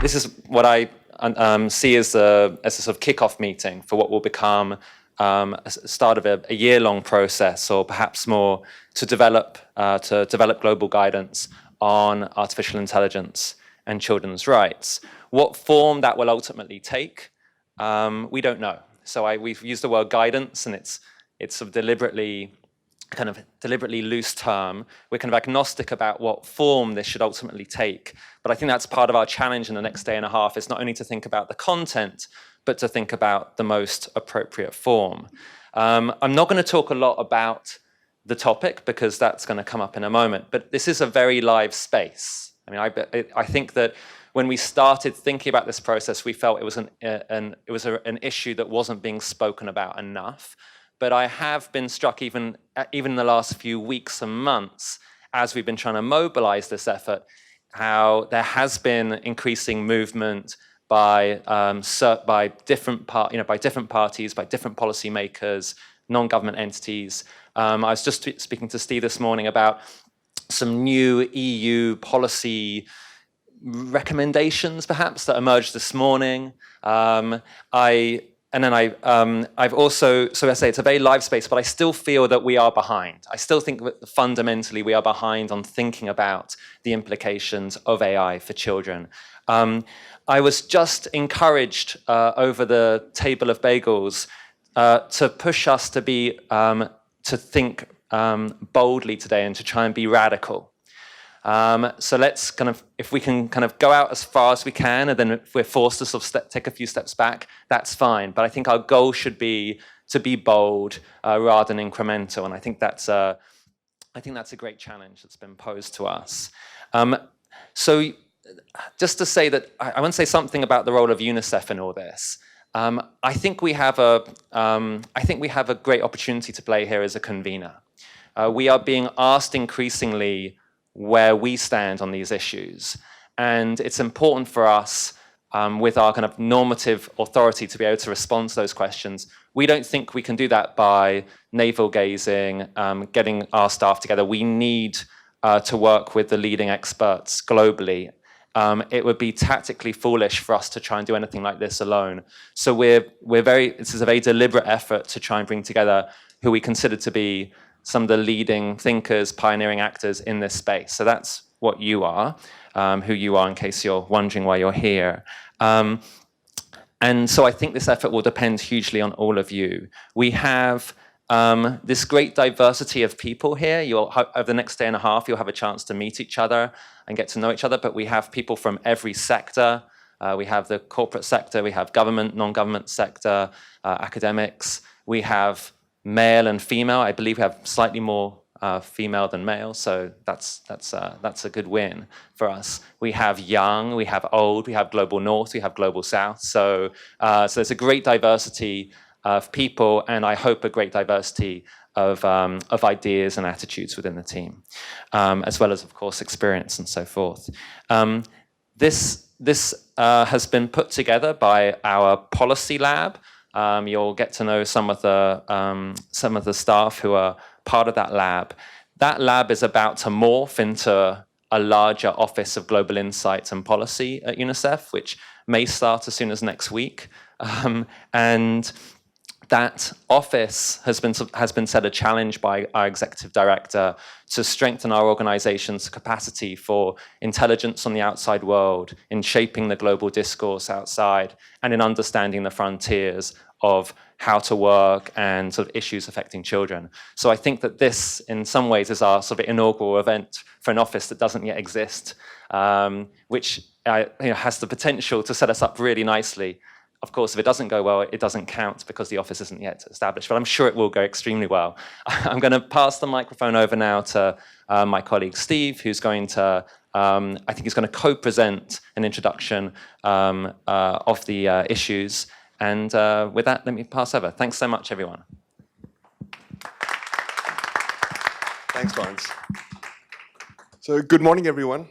this is what I see as a sort of kickoff meeting for what will become a start of a year-long process, or perhaps more, to develop global guidance on artificial intelligence and children's rights. What form that will ultimately take, we don't know. So we've used the word guidance, and it's sort of deliberately loose term. We're kind of agnostic about what form this should ultimately take. But I think that's part of our challenge in the next day and a half, is not only to think about the content, but to think about the most appropriate form. I'm not going to talk a lot about the topic, because that's going to come up in a moment. But this is a very live space. I mean, I think that when we started thinking about this process, we felt it was an issue that wasn't being spoken about enough. But I have been struck even in the last few weeks and months, as we've been trying to mobilize this effort, how there has been increasing movement by different parties, by different policymakers, non-government entities. I was just speaking to Steve this morning about some new EU policy recommendations, perhaps, that emerged this morning. I've also, so I say it's a very live space, but I still feel that we are behind. I still think that fundamentally we are behind on thinking about the implications of AI for children. I was just encouraged over the table of bagels to push us to think boldly today and to try and be radical. So let's if we can go out as far as we can, and then if we're forced to sort of take a few steps back, that's fine. But I think our goal should be to be bold rather than incremental, and I think that's a great challenge that's been posed to us. So just to say that I want to say something about the role of Unicef in all this. I think we have a great opportunity to play here as a convener. We are being asked increasingly where we stand on these issues. And it's important for us, with our kind of normative authority, to be able to respond to those questions. We don't think we can do that by navel-gazing, getting our staff together. We need to work with the leading experts globally. It would be tactically foolish for us to try and do anything like this alone. So this is a very deliberate effort to try and bring together who we consider to be some of the leading thinkers, pioneering actors in this space. So that's what you are, who you are, in case you're wondering why you're here. And so I think this effort will depend hugely on all of you. We have this great diversity of people here. Over the next day and a half, you'll have a chance to meet each other and get to know each other, but we have people from every sector. We have the corporate sector, we have government, non-government sector, academics. We have male and female. I believe we have slightly more female than male, so that's a good win for us. We have young, we have old, we have global north, we have global south. So there's a great diversity of people, and I hope a great diversity of ideas and attitudes within the team, as well as, of course, experience and so forth. This has been put together by our policy lab. You'll get to know some of the staff who are part of that lab. That lab is about to morph into a larger Office of Global Insights and Policy at Unicef, which may start as soon as next week. And that office has been set a challenge by our executive director to strengthen our organization's capacity for intelligence on the outside world, in shaping the global discourse outside, and in understanding the frontiers of how to work and sort of issues affecting children. So I think that this, in some ways, is our sort of inaugural event for an office that doesn't yet exist, which has the potential to set us up really nicely. Of course, if it doesn't go well, it doesn't count because the office isn't yet established, but I'm sure it will go extremely well. I'm going to pass the microphone over now to my colleague Steve, who's going to, I think he's going to co-present an introduction of the issues. And with that, let me pass over. Thanks so much, everyone. Thanks, Lawrence. So good morning, everyone.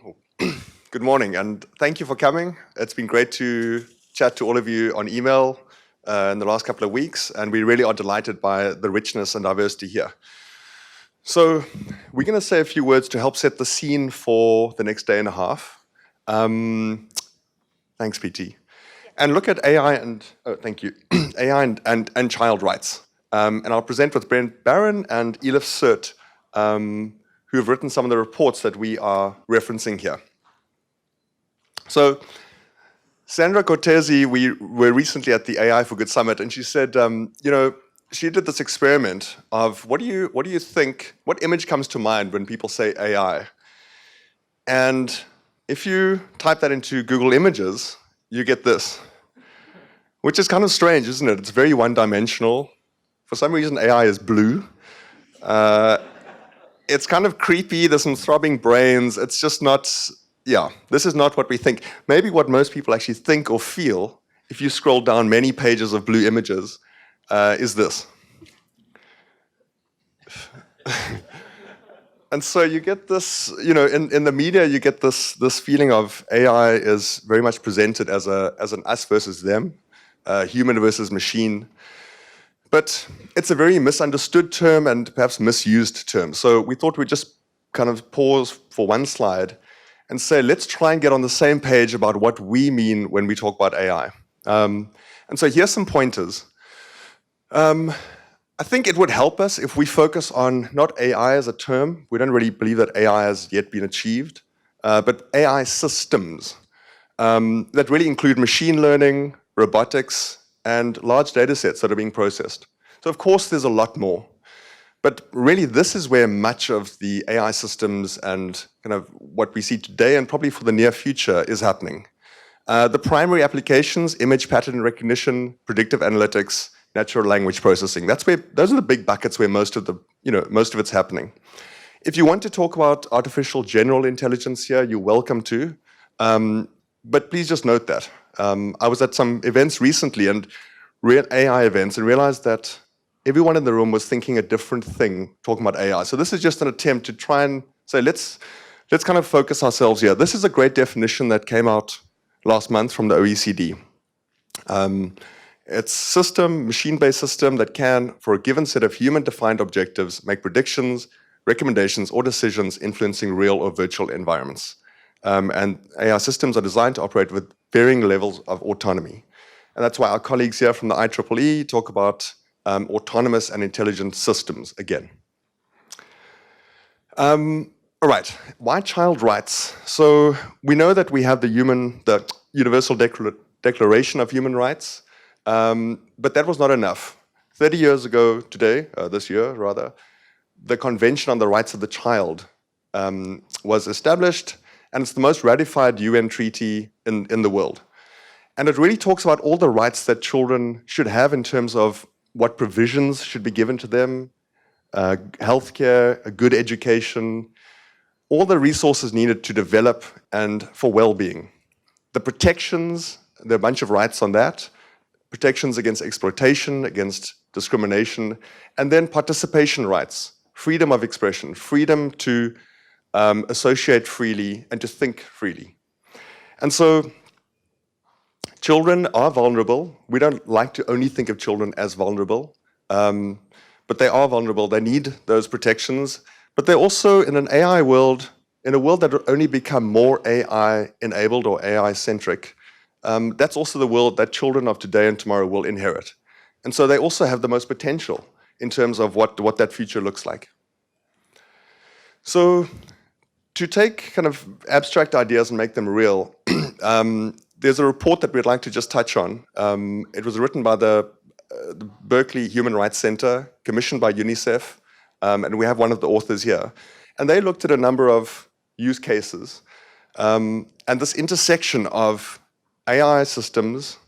Good morning, and thank you for coming. It's been great to chat to all of you on email in the last couple of weeks, and we really are delighted by the richness and diversity here. So we're going to say a few words to help set the scene for the next day and a half. Thanks, PT. And look at AI and, oh, thank you, AI and child rights. And I'll present with Brent Barron and Elif Surt, who have written some of the reports that we are referencing here. So Sandra Cortese, we were recently at the AI for Good Summit, and she said, she did this experiment of what do you think, what image comes to mind when people say AI? And if you type that into Google Images, you get this, which is kind of strange, isn't it? It's very one-dimensional. For some reason, AI is blue. It's kind of creepy. There's some throbbing brains. It's just not, this is not what we think. Maybe what most people actually think or feel, if you scroll down many pages of blue images, is this. And so you get this, in the media, you get this feeling of AI is very much presented as an us versus them, human versus machine. But it's a very misunderstood term and perhaps misused term. So we thought we'd just kind of pause for one slide and say, let's try and get on the same page about what we mean when we talk about AI. And so here's some pointers. I think it would help us if we focus on not AI as a term. We don't really believe that AI has yet been achieved, but AI systems that really include machine learning, robotics, and large data sets that are being processed. So of course there's a lot more, but really this is where much of the AI systems and kind of what we see today and probably for the near future is happening. The primary applications, image pattern recognition, predictive analytics, natural language processing. Those are the big buckets where most of it's happening. If you want to talk about artificial general intelligence here, you're welcome to, but please just note that. I was at some events recently, and real AI events, and realized that everyone in the room was thinking a different thing, talking about AI. So this is just an attempt to try and say, let's kind of focus ourselves here. This is a great definition that came out last month from the OECD. It's system, machine-based system that can, for a given set of human-defined objectives, make predictions, recommendations, or decisions influencing real or virtual environments. And AI systems are designed to operate with varying levels of autonomy. And that's why our colleagues here from the IEEE talk about autonomous and intelligent systems again. All right, why child rights? So we know that we have the Universal Declaration of Human Rights, but that was not enough. 30 years ago today, this year rather, the Convention on the Rights of the Child was established, and it's the most ratified UN treaty in the world. And it really talks about all the rights that children should have in terms of what provisions should be given to them, healthcare, a good education, all the resources needed to develop and for well-being. The protections, there are a bunch of rights on that, protections against exploitation, against discrimination, and then participation rights, freedom of expression, freedom to associate freely and to think freely. And so children are vulnerable. We don't like to only think of children as vulnerable, but they are vulnerable. They need those protections, but they're also in an AI world, in a world that will only become more AI-enabled or AI-centric. That's also the world that children of today and tomorrow will inherit. And so they also have the most potential in terms of what that future looks like. So to take kind of abstract ideas and make them real, there's a report that we'd like to just touch on. It was written by the Berkeley Human Rights Center, commissioned by Unicef, and we have one of the authors here. And they looked at a number of use cases, and this intersection of AI systems,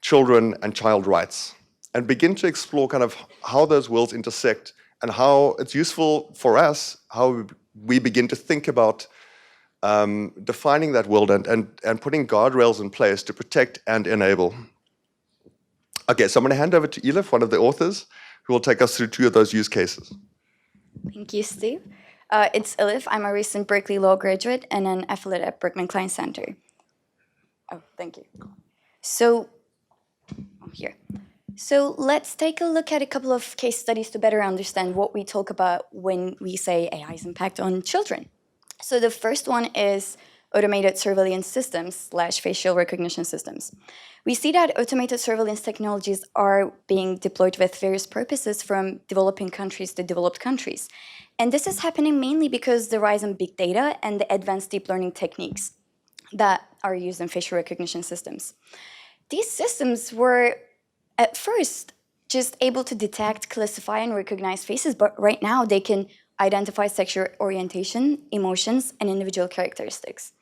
children, and child rights, and begin to explore kind of how those worlds intersect and how it's useful for us, how we begin to think about defining that world and putting guardrails in place to protect and enable. Okay, so I'm going to hand over to Elif, one of the authors, who will take us through two of those use cases. Thank you, Steve. It's Elif. I'm a recent Berkeley Law graduate and an affiliate at Berkman Klein Center. Oh, thank you. So, here. So let's take a look at a couple of case studies to better understand what we talk about when we say AI's impact on children. So the first one is automated surveillance systems / facial recognition systems. We see that automated surveillance technologies are being deployed with various purposes from developing countries to developed countries. And this is happening mainly because the rise in big data and the advanced deep learning techniques that are used in facial recognition systems. These systems were at first just able to detect, classify, and recognize faces, but right now they can identify sexual orientation, emotions, and individual characteristics.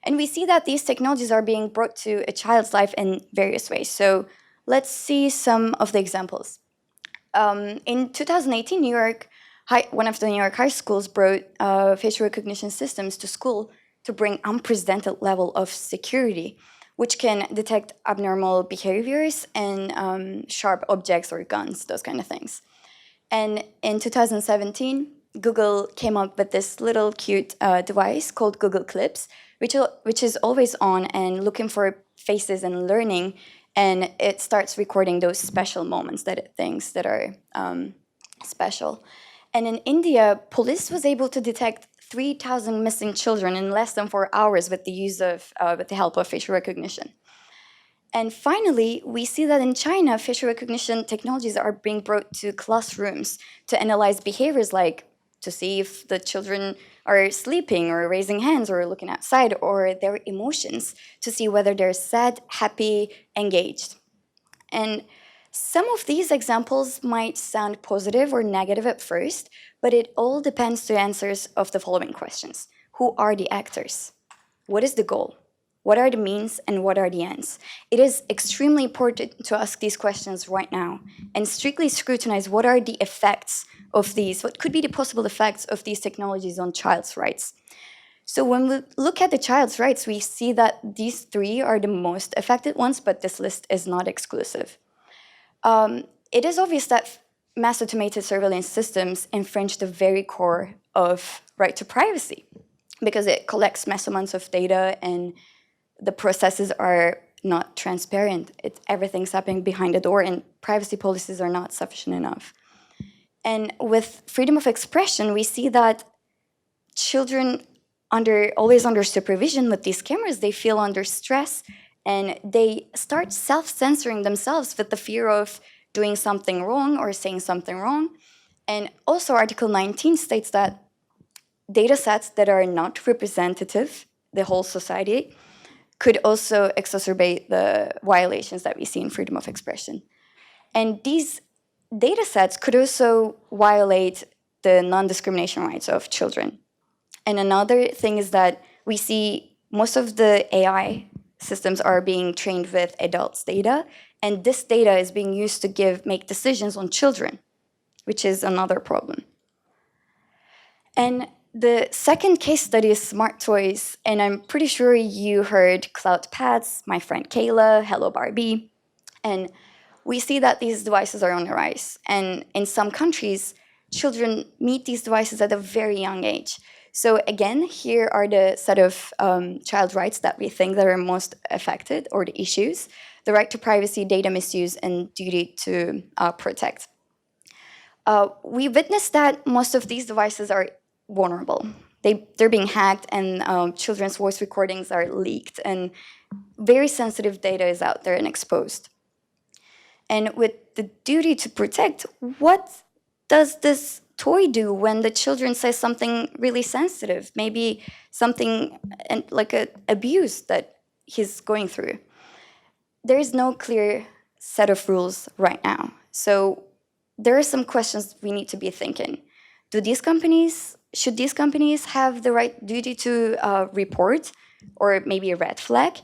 And we see that these technologies are being brought to a child's life in various ways. So let's see some of the examples. In 2018, one of the New York high schools brought facial recognition systems to school to bring unprecedented level of security, which can detect abnormal behaviors and sharp objects or guns, those kind of things. And in 2017, Google came up with this little cute device called Google Clips, which is always on and looking for faces and learning, and it starts recording those special moments that it thinks that are special. And in India, police was able to detect 3,000 missing children in less than 4 hours with the help of facial recognition. And finally, we see that in China, facial recognition technologies are being brought to classrooms to analyze behaviors like to see if the children are sleeping or raising hands or looking outside, or their emotions to see whether they're sad, happy, engaged. And some of these examples might sound positive or negative at first, but it all depends to answers of the following questions. Who are the actors? What is the goal? What are the means and what are the ends? It is extremely important to ask these questions right now and strictly scrutinize what are the effects of these, what could be the possible effects of these technologies on child's rights. So when we look at the child's rights, we see that these three are the most affected ones, but this list is not exclusive. It is obvious that mass automated surveillance systems infringe the very core of right to privacy because it collects mass amounts of data and the processes are not transparent. Everything's happening behind the door and privacy policies are not sufficient enough. And with freedom of expression, we see that children always under supervision with these cameras, they feel under stress and they start self-censoring themselves with the fear of doing something wrong or saying something wrong. And also Article 19 states that data sets that are not representative, the whole society, could also exacerbate the violations that we see in freedom of expression. And these data sets could also violate the non-discrimination rights of children. And another thing is that we see most of the AI systems are being trained with adults' data, and this data is being used to make decisions on children, which is another problem. And the second case study is smart toys, and I'm pretty sure you heard Cloud Pads, My Friend Kayla, Hello Barbie, and we see that these devices are on the rise. And in some countries, children meet these devices at a very young age. So again, here are the set of child rights that we think that are most affected, or the issues: the right to privacy, data misuse, and duty to protect. We witnessed that most of these devices are vulnerable. They're being hacked, and children's voice recordings are leaked, and very sensitive data is out there and exposed. And with the duty to protect, what does this toy do when the children say something really sensitive, maybe something like an abuse that he's going through? There is no clear set of rules right now. So there are some questions we need to be thinking. Should these companies have the right duty to report, or maybe a red flag?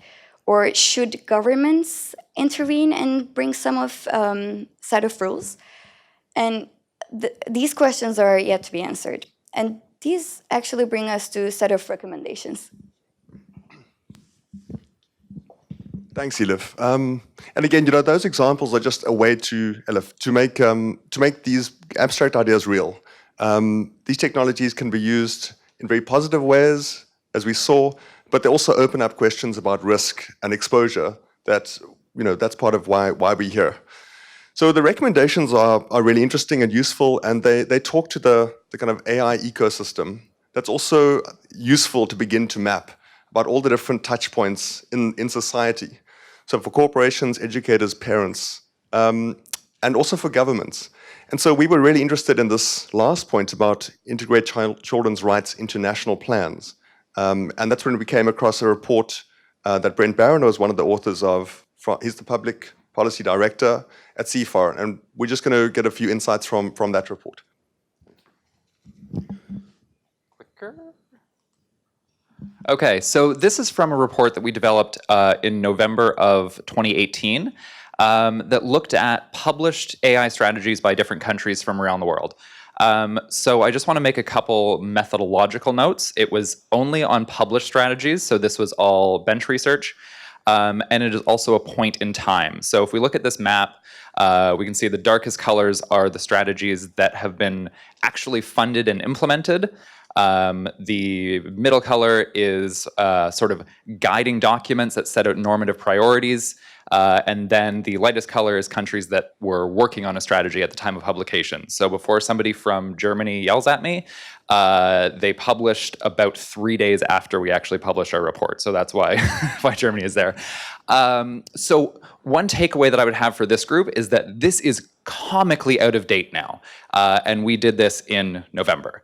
Or should governments intervene and bring some set of rules? And these questions are yet to be answered. And these actually bring us to a set of recommendations. Thanks, Elif. And again, those examples are just a way to make these abstract ideas real. These technologies can be used in very positive ways, as we saw, but they also open up questions about risk and exposure. That's part of why we're here. So the recommendations are really interesting and useful, and they talk to the kind of AI ecosystem that's also useful to begin to map about all the different touch points in society. So for corporations, educators, parents, and also for governments. And so we were really interested in this last point about integrate children's rights into national plans. And that's when we came across a report that Brent Barron is one of the authors of. He's the public policy director at CFAR, and we're just going to get a few insights from that report. Clicker. Okay, so this is from a report that we developed in November of 2018 that looked at published AI strategies by different countries from around the world. So I just want to make a couple methodological notes. It was only on published strategies, so this was all bench research, and it is also a point in time. So if we look at this map, we can see the darkest colors are the strategies that have been actually funded and implemented. The middle color is sort of guiding documents that set out normative priorities. And then the lightest color is countries that were working on a strategy at the time of publication. So before somebody from Germany yells at me, they published about 3 days after we actually published our report. So that's why, why Germany is there. So one takeaway that I would have for this group is that this is comically out of date now. And we did this in November.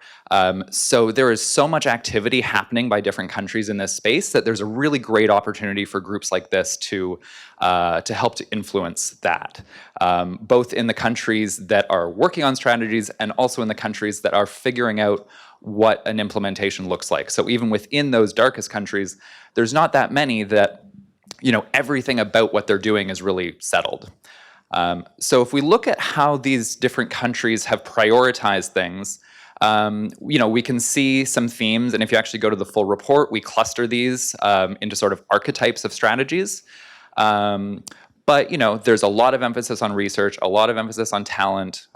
So there is so much activity happening by different countries in this space that there's a really great opportunity for groups like this to help to influence that, both in the countries that are working on strategies and also in the countries that are figuring out what an implementation looks like. So even within those darkest countries, there's not that many that, you know, everything about what they're doing is really settled. So if we look at how these different countries have prioritized things, you know, we can see some themes, and if you actually go to the full report, we cluster these into sort of archetypes of strategies. But, you know, there's a lot of emphasis on research, a lot of emphasis on talent,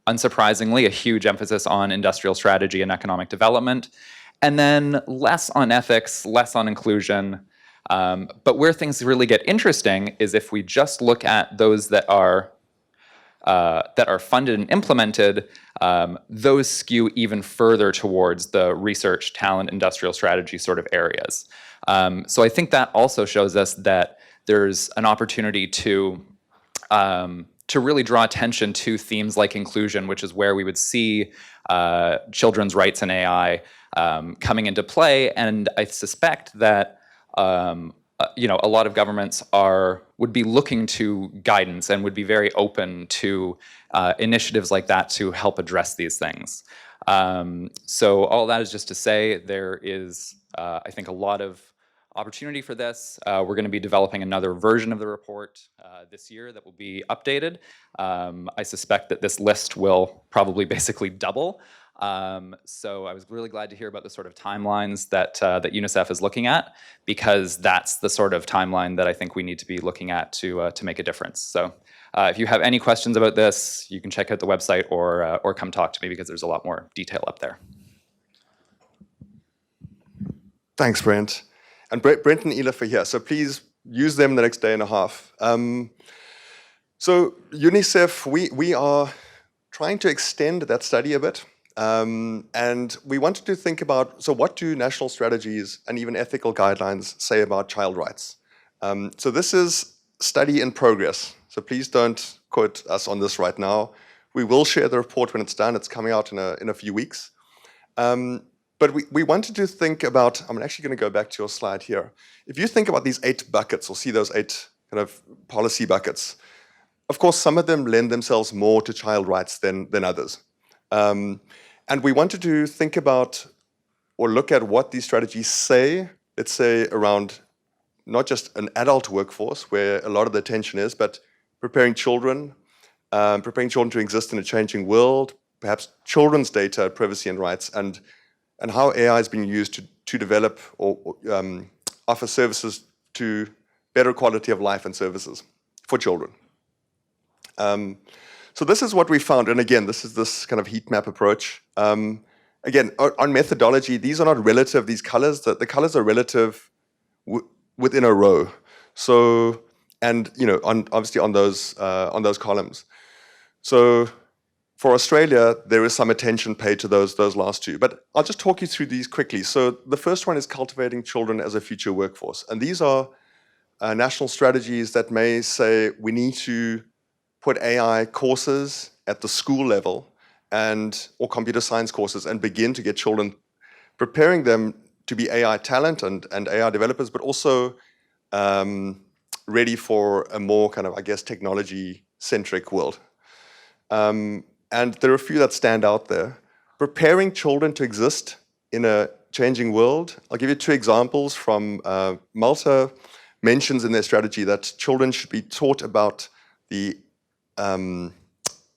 unsurprisingly, a huge emphasis on industrial strategy and economic development, and then less on ethics, less on inclusion. But where things really get interesting is if we just look at those that are funded and implemented, those skew even further towards the research, talent, industrial strategy sort of areas. So I think that also shows us that there's an opportunity to really draw attention to themes like inclusion, which is where we would see children's rights in AI coming into play. And I suspect that you know, a lot of governments would be looking to guidance and would be very open to initiatives like that to help address these things. So all that is just to say there is, I think, a lot of opportunity for this. We're going to be developing another version of the report this year that will be updated. I suspect that this list will probably basically double. So I was really glad to hear about the sort of timelines that Unicef is looking at, because that's the sort of timeline that I think we need to be looking at to make a difference. So if you have any questions about this, you can check out the website or come talk to me, because there's a lot more detail up there. Thanks, Brent. And Brent and Elif are here, so please use them the next day and a half. So UNICEF, we are trying to extend that study a bit. And we wanted to think about, so what do national strategies and even ethical guidelines say about child rights? So this is study in progress, so please don't quote us on this right now. We will share the report when it's done. It's coming out in a few weeks. But we wanted to think about, I'm actually going to go back to your slide here. If you think about these 8 buckets, or see those 8 kind of policy buckets, of course, some of them lend themselves more to child rights than others. And we wanted to think about or look at what these strategies say, let's say around not just an adult workforce where a lot of the attention is, but preparing children to exist in a changing world, perhaps children's data, privacy and rights, and how AI is being used to develop or offer services to better quality of life and services for children. So this is what we found, and again, this is this kind of heat map approach. Again, on methodology, these are not relative, these colors, the colors are relative within a row. So, and you know, obviously on those columns. So for Australia, there is some attention paid to those last two. But I'll just talk you through these quickly. So the first one is cultivating children as a future workforce. And these are national strategies that may say we need to put AI courses at the school level or computer science courses and begin to get children, preparing them to be AI talent and AI developers, but also ready for a more kind of, I guess, technology-centric world. And there are a few that stand out there. Preparing children to exist in a changing world. I'll give you two examples from Malta. Mentions in their strategy that children should be taught about the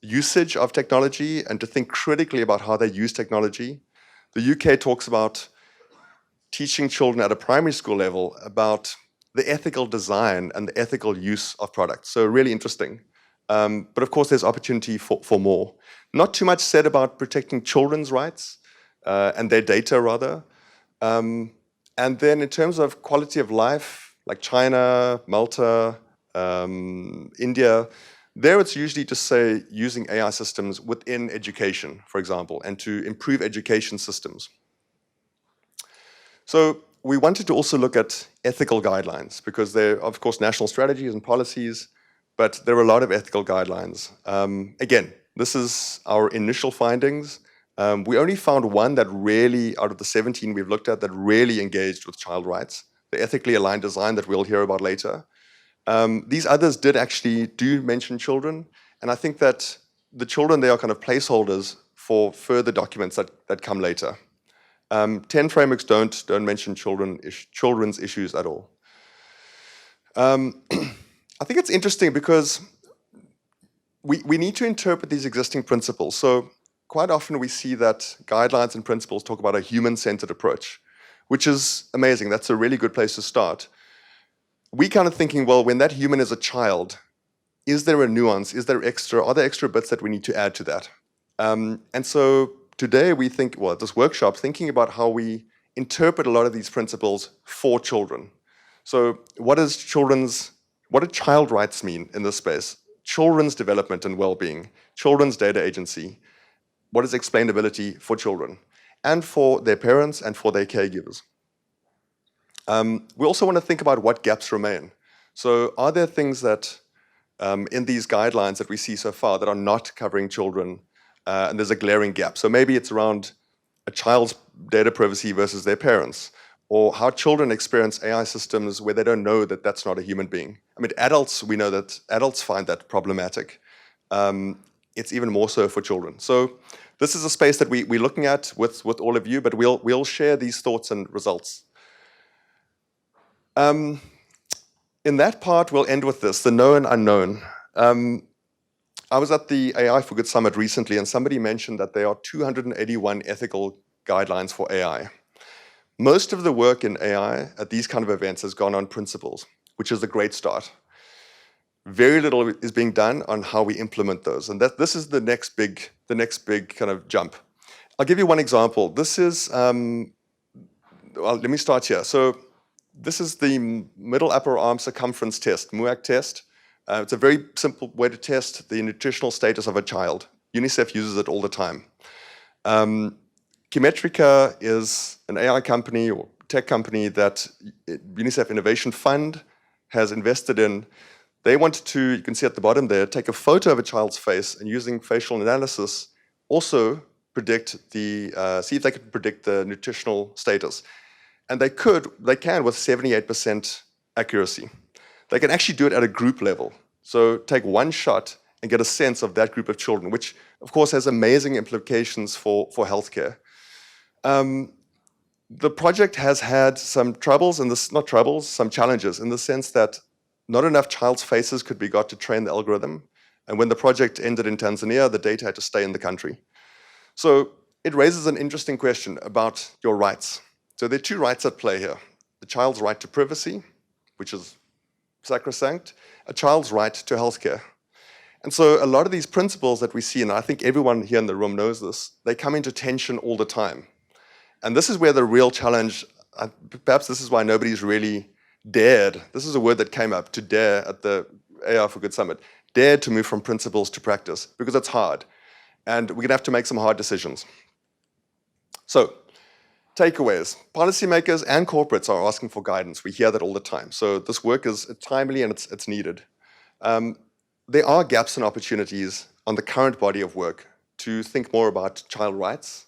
usage of technology and to think critically about how they use technology. The UK talks about teaching children at a primary school level about the ethical design and the ethical use of products. So really interesting. But of course, there's opportunity for more. Not too much said about protecting children's rights and their data, rather. And then in terms of quality of life, like China, Malta, India, there it's usually to say using AI systems within education, for example, and to improve education systems. So we wanted to also look at ethical guidelines because there are, of course, national strategies and policies, but there are a lot of ethical guidelines. Again, this is our initial findings. We only found one that really, out of the 17 we've looked at, that really engaged with child rights, the ethically aligned design that we'll hear about later. These others do mention children, and I think that the children, they are kind of placeholders for further documents that come later. 10 frameworks don't mention children's issues at all. I think it's interesting because we need to interpret these existing principles. So quite often we see that guidelines and principles talk about a human-centered approach, which is amazing. That's a really good place to start. We kind of thinking, well, when that human is a child, is there a nuance? Are there extra bits that we need to add to that? And so today we think, well, at this workshop, thinking about how we interpret a lot of these principles for children. So what do child rights mean in this space? Children's development and well-being, children's data agency. What is explainability for children and for their parents and for their caregivers? We also want to think about what gaps remain. So are there things that in these guidelines that we see so far that are not covering children and there's a glaring gap? So maybe it's around a child's data privacy versus their parents, or how children experience AI systems where they don't know that that's not a human being. I mean, we know that adults find that problematic. It's even more so for children. So this is a space that we're looking at with all of you, but we'll share these thoughts and results. In that part, we'll end with this, the known unknown. I was at the AI for Good Summit recently, and somebody mentioned that there are 281 ethical guidelines for AI. Most of the work in AI at these kind of events has gone on principles, which is a great start. Very little is being done on how we implement those, and this is the next big kind of jump. I'll give you one example. This is, well, let me start here. So this is the middle upper arm circumference test, Uae test. It's a very simple way to test the nutritional status of a child. Unicef uses it all the time. Chemetrica is an AI company or tech company that UNICEF Innovation Fund has invested in. They wanted to, you can see at the bottom there, take a photo of a child's face and using facial analysis also predict see if they could predict the nutritional status. And they can with 78% accuracy. They can actually do it at a group level. So take one shot and get a sense of that group of children, which of course has amazing implications for healthcare. The project has had some troubles, some challenges in the sense that not enough child's faces could be got to train the algorithm. And when the project ended in Tanzania, the data had to stay in the country. So it raises an interesting question about your rights. So there are two rights at play here. The child's right to privacy, which is sacrosanct, a child's right to healthcare. And so a lot of these principles that we see, and I think everyone here in the room knows this, they come into tension all the time. And this is where the real challenge, perhaps this is why nobody's really dared, this is a word that came up, to dare at the AI for Good Summit, dared to move from principles to practice, because it's hard. and we're going to have to make some hard decisions. So, takeaways. Policymakers and corporates are asking for guidance. We hear that all the time. So this work is timely and it's needed. There are gaps and opportunities on the current body of work to think more about child rights.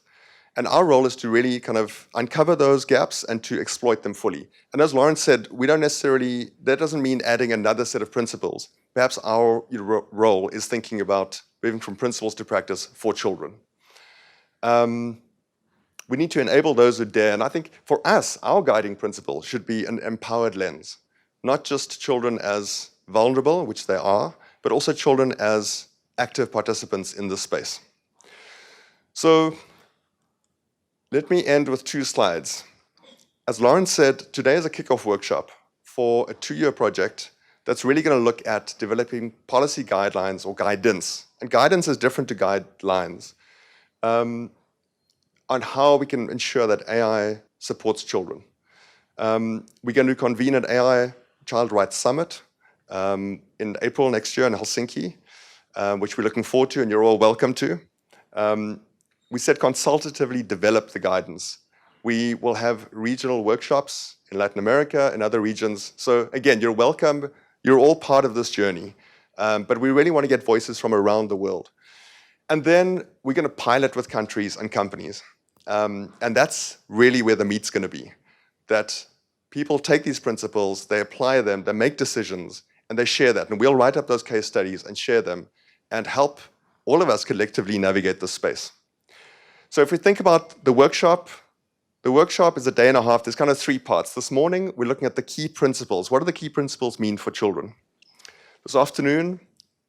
And our role is to really kind of uncover those gaps and to exploit them fully. And as Lawrence said, we don't necessarily, that doesn't mean adding another set of principles. Perhaps our role is thinking about moving from principles to practice for children. We need to enable those who dare. And I think for us, our guiding principle should be an empowered lens, not just children as vulnerable, which they are, but also children as active participants in this space. So let me end with 2 slides. As Lawrence said, today is a kickoff workshop for a 2-year project that's really going to look at developing policy guidelines or guidance. And guidance is different to guidelines. On how we can ensure that AI supports children. We're going to convene an AI Child Rights Summit in April next year in Helsinki, which we're looking forward to and you're all welcome to. We said consultatively develop the guidance. We will have regional workshops in Latin America and other regions. So again, you're welcome. You're all part of this journey. But we really want to get voices from around the world. And then we're going to pilot with countries and companies. And that's really where the meat's going to be. That people take these principles, they apply them, they make decisions, and they share that. And we'll write up those case studies and share them and help all of us collectively navigate this space. So if we think about the workshop is a day and a half. There's kind of 3 parts. This morning, we're looking at the key principles. What do the key principles mean for children? This afternoon,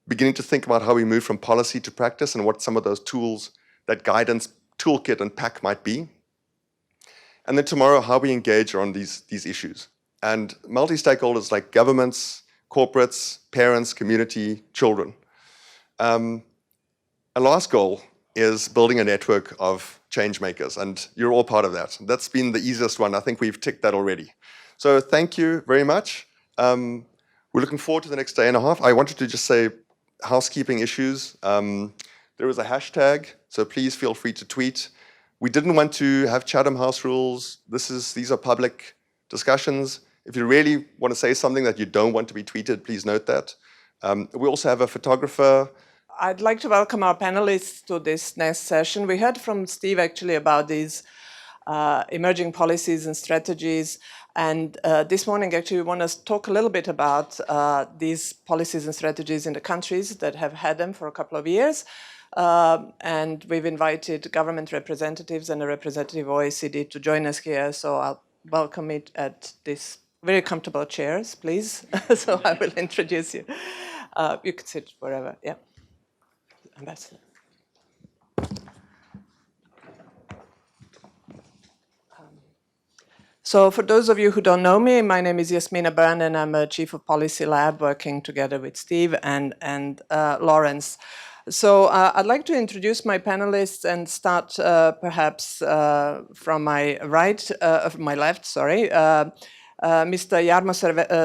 beginning to think about how we move from policy to practice and what some of those tools, that guidance toolkit and pack might be. And then tomorrow, how we engage on these issues. And multi-stakeholders like governments, corporates, parents, community, children. A last goal is building a network of change makers, and you're all part of that. That's been the easiest one. I think we've ticked that already. So thank you very much. We're looking forward to the next day and a half. I wanted to just say housekeeping issues. There is a hashtag, so please feel free to tweet. We didn't want to have Chatham House rules. These are public discussions. If you really want to say something that you don't want to be tweeted, please note that. We also have a photographer. I'd like to welcome our panelists to this next session. We heard from Steve actually about these emerging policies and strategies. And this morning, actually, we want to talk a little bit about these policies and strategies in the countries that have had them for a couple of years. And we've invited government representatives and a representative of Oecd to join us here. So I'll welcome it at this very comfortable chairs, please. So I will introduce you. You can sit wherever, yeah. Ambassador. So for those of you who don't know me, my name is Yasmina Byrne, and I'm a Chief of Policy Lab working together with Steve and Lawrence. So I'd like to introduce my panelists and start perhaps from my left, sorry. Mr. Jarmo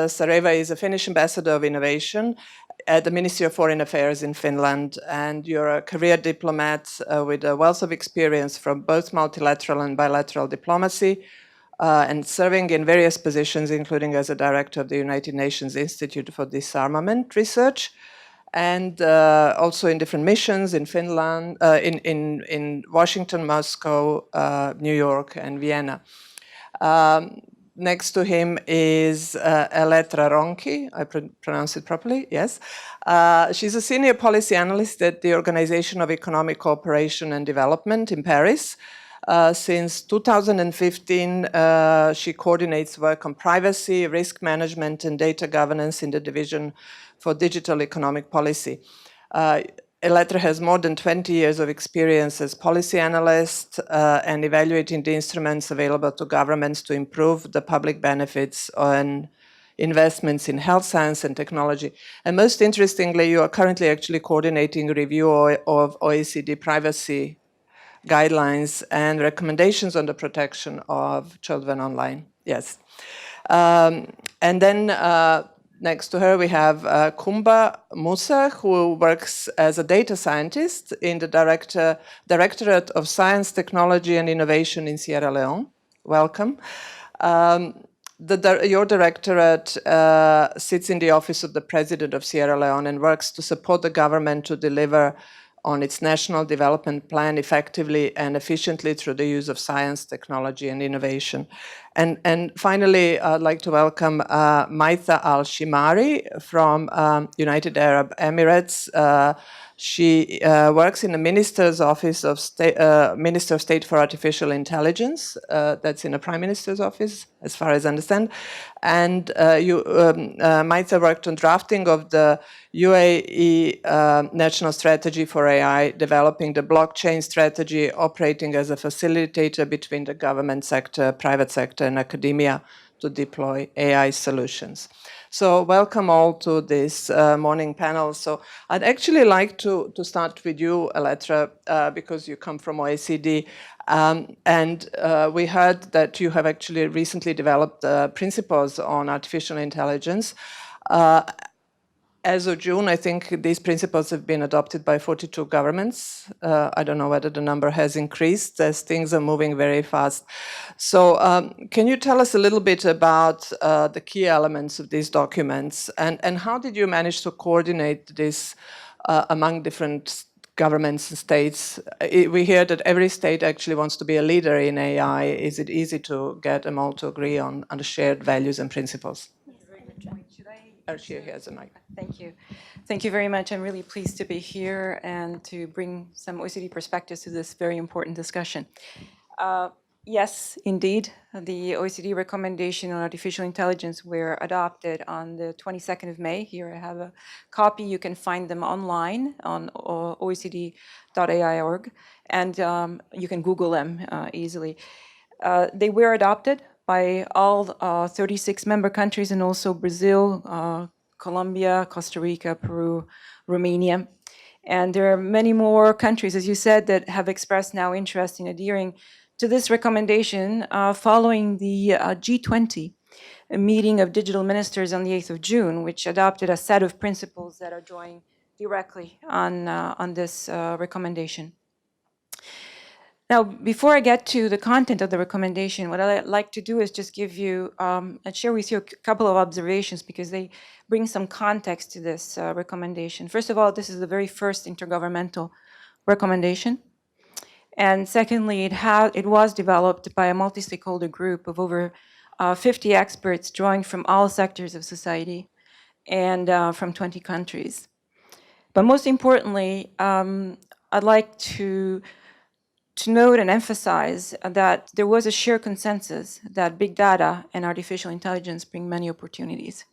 Sareva is a Finnish ambassador of innovation at the Ministry of Foreign Affairs in Finland, and you're a career diplomat with a wealth of experience from both multilateral and bilateral diplomacy, and serving in various positions, including as a director of the United Nations Institute for Disarmament Research, and also in different missions in Finland, in Washington, Moscow, New York, and Vienna. Next to him is Eletra Ronki. I pronounce it properly, yes. She's a senior policy analyst at the Organization of Economic Cooperation and Development in Paris. Since 2015, she coordinates work on privacy, risk management, and data governance in the Division for Digital Economic Policy. Eletra has more than 20 years of experience as policy analyst and evaluating the instruments available to governments to improve the public benefits on investments in health science and technology. And most interestingly, you are currently actually coordinating a review of OECD privacy guidelines and recommendations on the protection of children online. Yes. And then Next to her, we have Kumba Musa, who works as a data scientist in the Directorate of Science, Technology and Innovation in Sierra Leone. Welcome. Your directorate sits in the office of the President of Sierra Leone and works to support the government to deliver on its national development plan effectively and efficiently through the use of science, technology, and innovation. And finally, I'd like to welcome Maitha Al-Shimari from United Arab Emirates. She works in the Minister's Office of Minister of State for Artificial Intelligence. That's in the Prime Minister's office, as far as I understand. And Maitha worked on drafting of the UAE National Strategy for AI, developing the blockchain strategy, operating as a facilitator between the government sector, private sector, and academia to deploy AI solutions. So welcome all to this morning panel. So I'd actually like to start with you, Aletra, because you come from OECD. And we heard that you have actually recently developed principles on artificial intelligence. As of June, I think these principles have been adopted by 42 governments. I don't know whether the number has increased as things are moving very fast. So can you tell us a little bit about the key elements of these documents and how did you manage to coordinate this among different governments and states? We hear that every state actually wants to be a leader in AI. Is it easy to get them all to agree on the shared values and principles? She has a mic. Thank you. Thank you very much. I'm really pleased to be here and to bring some OECD perspectives to this very important discussion. Yes, indeed, the OECD recommendation on artificial intelligence were adopted on the 22nd of May. Here I have a copy. You can find them online on oecd.ai.org, and you can Google them easily. They were adopted by all 36 member countries and also Brazil, Colombia, Costa Rica, Peru, Romania. And there are many more countries, as you said, that have expressed now interest in adhering to this recommendation following the G20 meeting of digital ministers on the 8th of June, which adopted a set of principles that are drawing directly on this recommendation. Now, before I get to the content of the recommendation, what I'd like to do is just give you and share with you a couple of observations because they bring some context to this recommendation. First of all, this is the very first intergovernmental recommendation. And secondly, it was developed by a multi-stakeholder group of over 50 experts drawing from all sectors of society and from 20 countries. But most importantly, I'd like to note and emphasize that there was a shared consensus that big data and artificial intelligence bring many opportunities.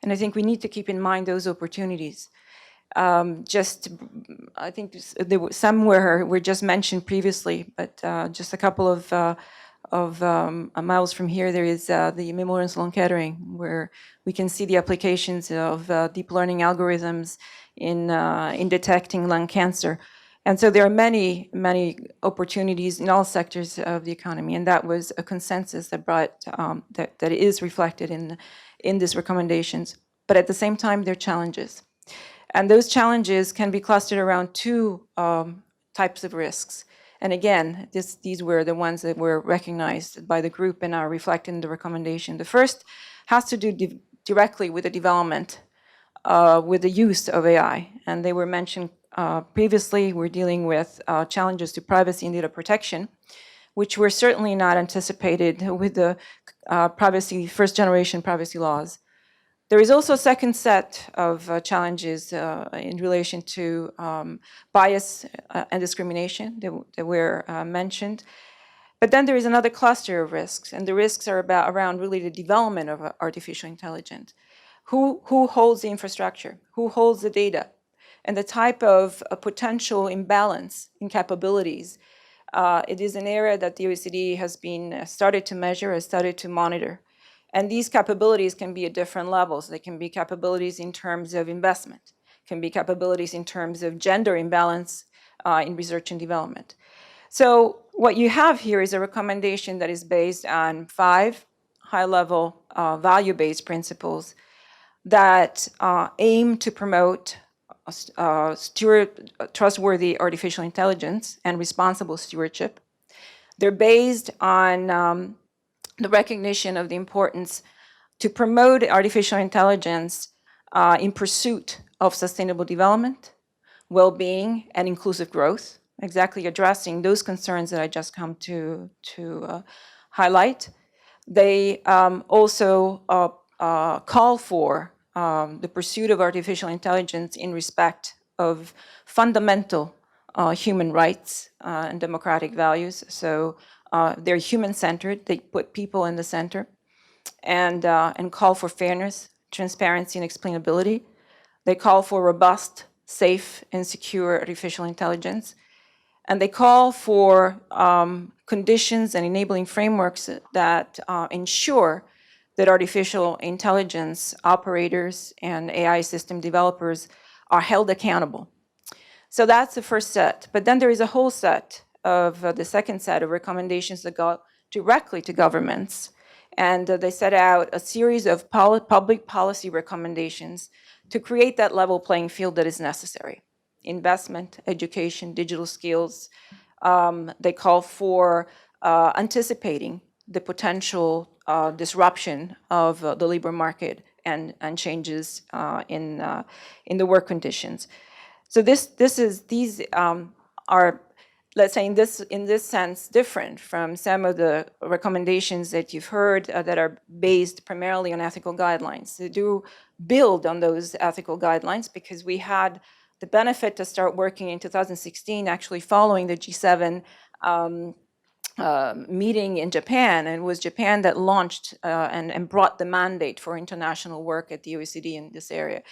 And I think we need to keep in mind those opportunities. I think some were just mentioned previously, but just a couple of miles from here, there is the Memorial Sloan Kettering, where we can see the applications of deep learning algorithms in detecting lung cancer. And so there are many, many opportunities in all sectors of the economy, and that was a consensus that brought that is reflected in these recommendations. But at the same time, there are challenges, and those challenges can be clustered around two types of risks. And again, these were the ones that were recognized by the group and are reflected in the recommendation. The first has to do directly with the development, with the use of AI, and they were mentioned previously. We're dealing with challenges to privacy and data protection, which were certainly not anticipated with the first generation privacy laws. There is also a second set of challenges in relation to bias and discrimination that were mentioned. But then there is another cluster of risks, and the risks are around really the development of artificial intelligence. Who holds the infrastructure? Who holds the data? And the type of potential imbalance in capabilities. It is an area that the OECD has started to measure, has started to monitor. And these capabilities can be at different levels. They can be capabilities in terms of investment, can be capabilities in terms of gender imbalance in research and development. So what you have here is a recommendation that is based on 5 high-level value-based principles that aim to promote trustworthy artificial intelligence and responsible stewardship. They're based on the recognition of the importance to promote artificial intelligence in pursuit of sustainable development, well-being, and inclusive growth, exactly addressing those concerns that I just come to highlight. They also call for the pursuit of artificial intelligence in respect of fundamental human rights and democratic values. So they're human-centered. They put people in the center, and call for fairness, transparency, and explainability. They call for robust, safe, and secure artificial intelligence. And they call for conditions and enabling frameworks that ensure that artificial intelligence operators and AI system developers are held accountable. So that's the first set. But then there is a whole set of the second set of recommendations that go directly to governments. And they set out a series of public policy recommendations to create that level playing field that is necessary. Investment, education, digital skills. They call for anticipating the potential disruption of the labor market and changes in the work conditions. So these are, let's say, in this sense, different from some of the recommendations that you've heard that are based primarily on ethical guidelines. They do build on those ethical guidelines because we had the benefit to start working in 2016, actually following the G7 meeting in Japan, and it was Japan that launched and brought the mandate for international work at the OECD in this area.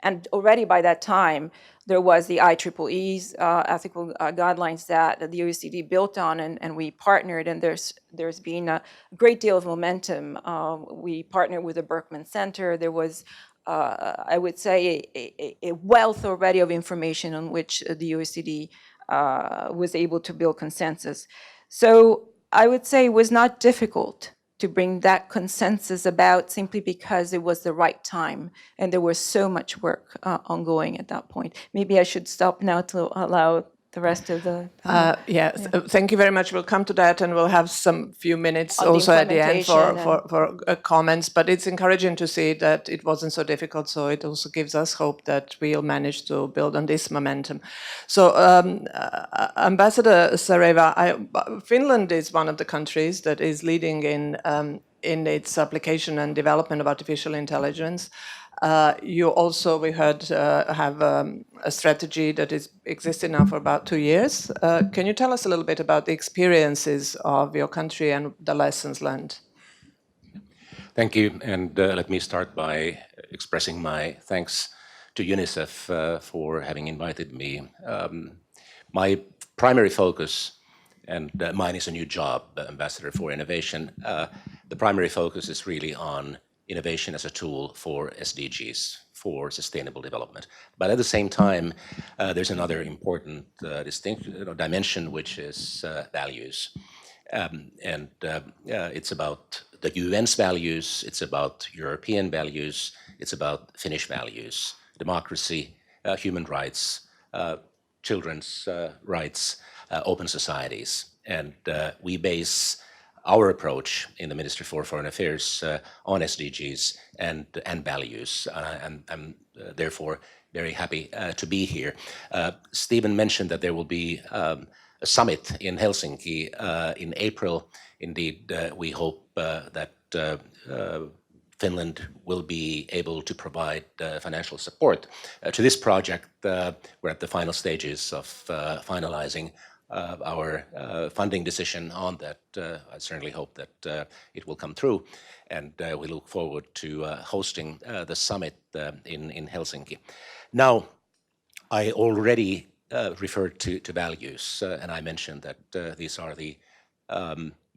And already by that time, there was the IEEE's ethical guidelines that the OECD built on, and we partnered, and there's been a great deal of momentum. We partnered with the Berkman Center. There was, I would say, a wealth already of information on which the OECD was able to build consensus. So I would say it was not difficult to bring that consensus about simply because it was the right time and there was so much work ongoing at that point. Maybe I should stop now to allow the rest of the... Yes, thank you very much. We'll come to that, and we'll have some few minutes On the also at the end implementation for comments. But it's encouraging to see that it wasn't so difficult, so it also gives us hope that we'll manage to build on this momentum. So, Ambassador Sareva, Finland is one of the countries that is leading in its application and development of artificial intelligence. You also, we heard, have a strategy that is existing now for about 2 years. Can you tell us a little bit about the experiences of your country and the lessons learned? Thank you, and let me start by expressing my thanks to Unicef for having invited me. My primary focus, and mine is a new job, Ambassador for Innovation, the primary focus is really on innovation as a tool for SDGs, for sustainable development. But at the same time, there's another important dimension, which is values. It's about the UN's values, it's about European values, it's about Finnish values, democracy, human rights, children's rights, open societies. And we base our approach in the Ministry for Foreign Affairs on SDGs and values. And I'm therefore very happy to be here. Stephen mentioned that there will be a summit in Helsinki in April. Indeed, we hope that Finland will be able to provide financial support to this project. We're at the final stages of finalizing our funding decision on that. I certainly hope that it will come through, and we look forward to hosting the summit in Helsinki. Now, I already referred to values, and I mentioned that these are the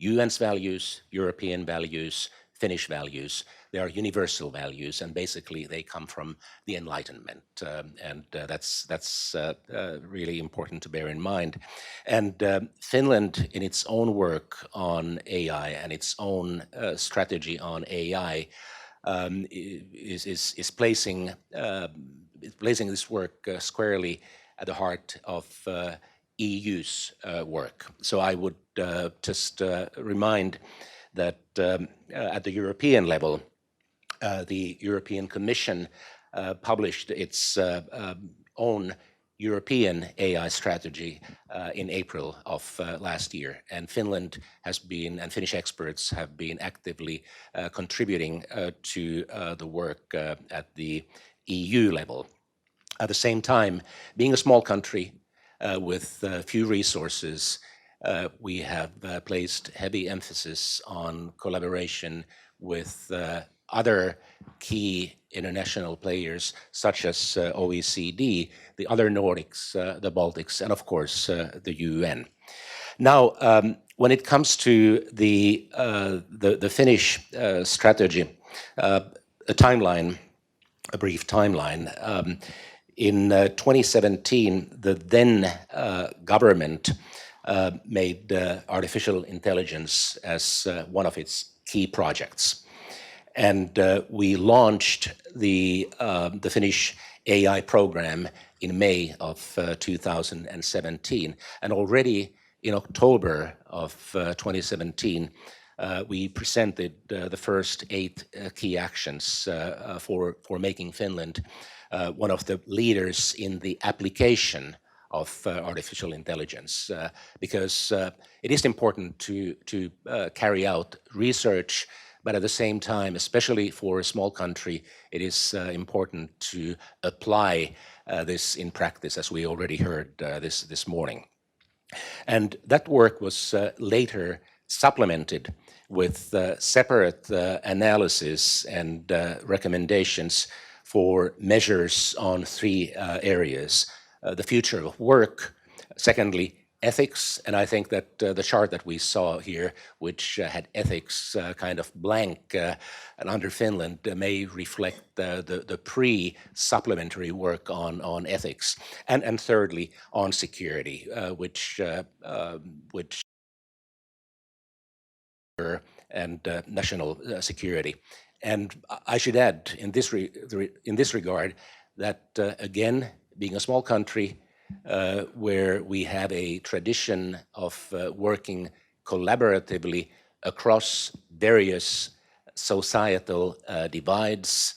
UN's values, European values, Finnish values. They are universal values, and basically they come from the Enlightenment, and that's really important to bear in mind. And Finland, in its own work on AI and its own strategy on AI, is placing this work squarely at the heart of EU's work. So I would just remind that at the European level, the European Commission published its own European AI strategy in April of last year, and Finland has been, and Finnish experts have been actively contributing to the work at the EU level. At the same time, being a small country with few resources, we have placed heavy emphasis on collaboration with other key international players such as OECD, the other Nordics, the Baltics, and of course the UN. Now, when it comes to the Finnish strategy, a brief timeline. In 2017, the then government made artificial intelligence as one of its key projects. And we launched the Finnish AI program in May of 2017. And already in October of 2017, we presented the first 8 key actions for making Finland one of the leaders in the application of artificial intelligence, because it is important to carry out research, but at the same time, especially for a small country, it is important to apply this in practice, as we already heard this morning. And that work was later supplemented with separate analysis and recommendations for measures on 3 areas. The future of work, secondly, ethics, and I think that the chart that we saw here, which had ethics kind of blank and under Finland, may reflect the pre-supplementary work on ethics, and thirdly, on security, which and national security. And I should add in this regard that again, being a small country where we have a tradition of working collaboratively across various societal divides,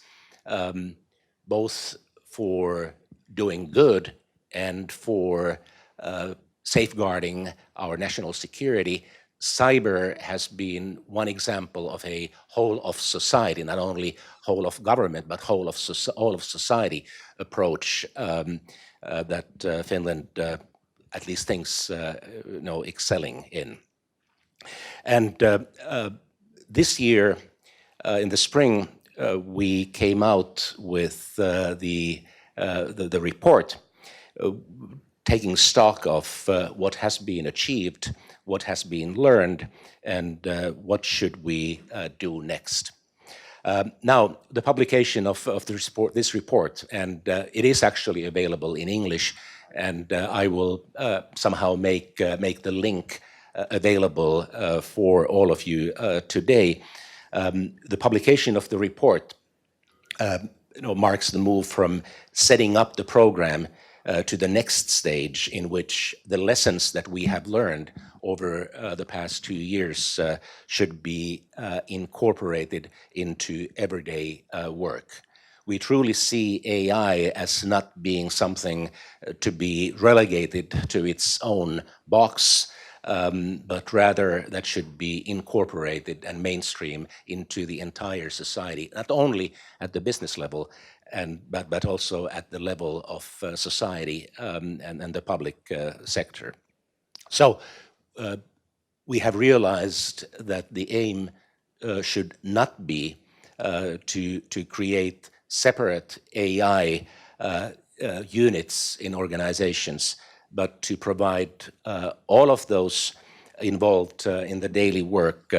both for doing good and for safeguarding our national security, cyber has been one example of a whole of society, not only whole of government, but whole of society approach that Finland at least thinks excelling in. And this year, in the spring, we came out with the report, taking stock of what has been achieved, what has been learned, and what should we do next. Now, the publication of this report, and it is actually available in English, and I will somehow make the link available for all of you today. The publication of the report marks the move from setting up the program to the next stage, in which the lessons that we have learned over the past 2 years should be incorporated into everyday work. We truly see AI as not being something to be relegated to its own box, but rather that should be incorporated and mainstream into the entire society, not only at the business level, but also at the level of society and the public sector. So we have realized that the aim should not be to create separate AI units in organizations, but to provide all of those involved in the daily work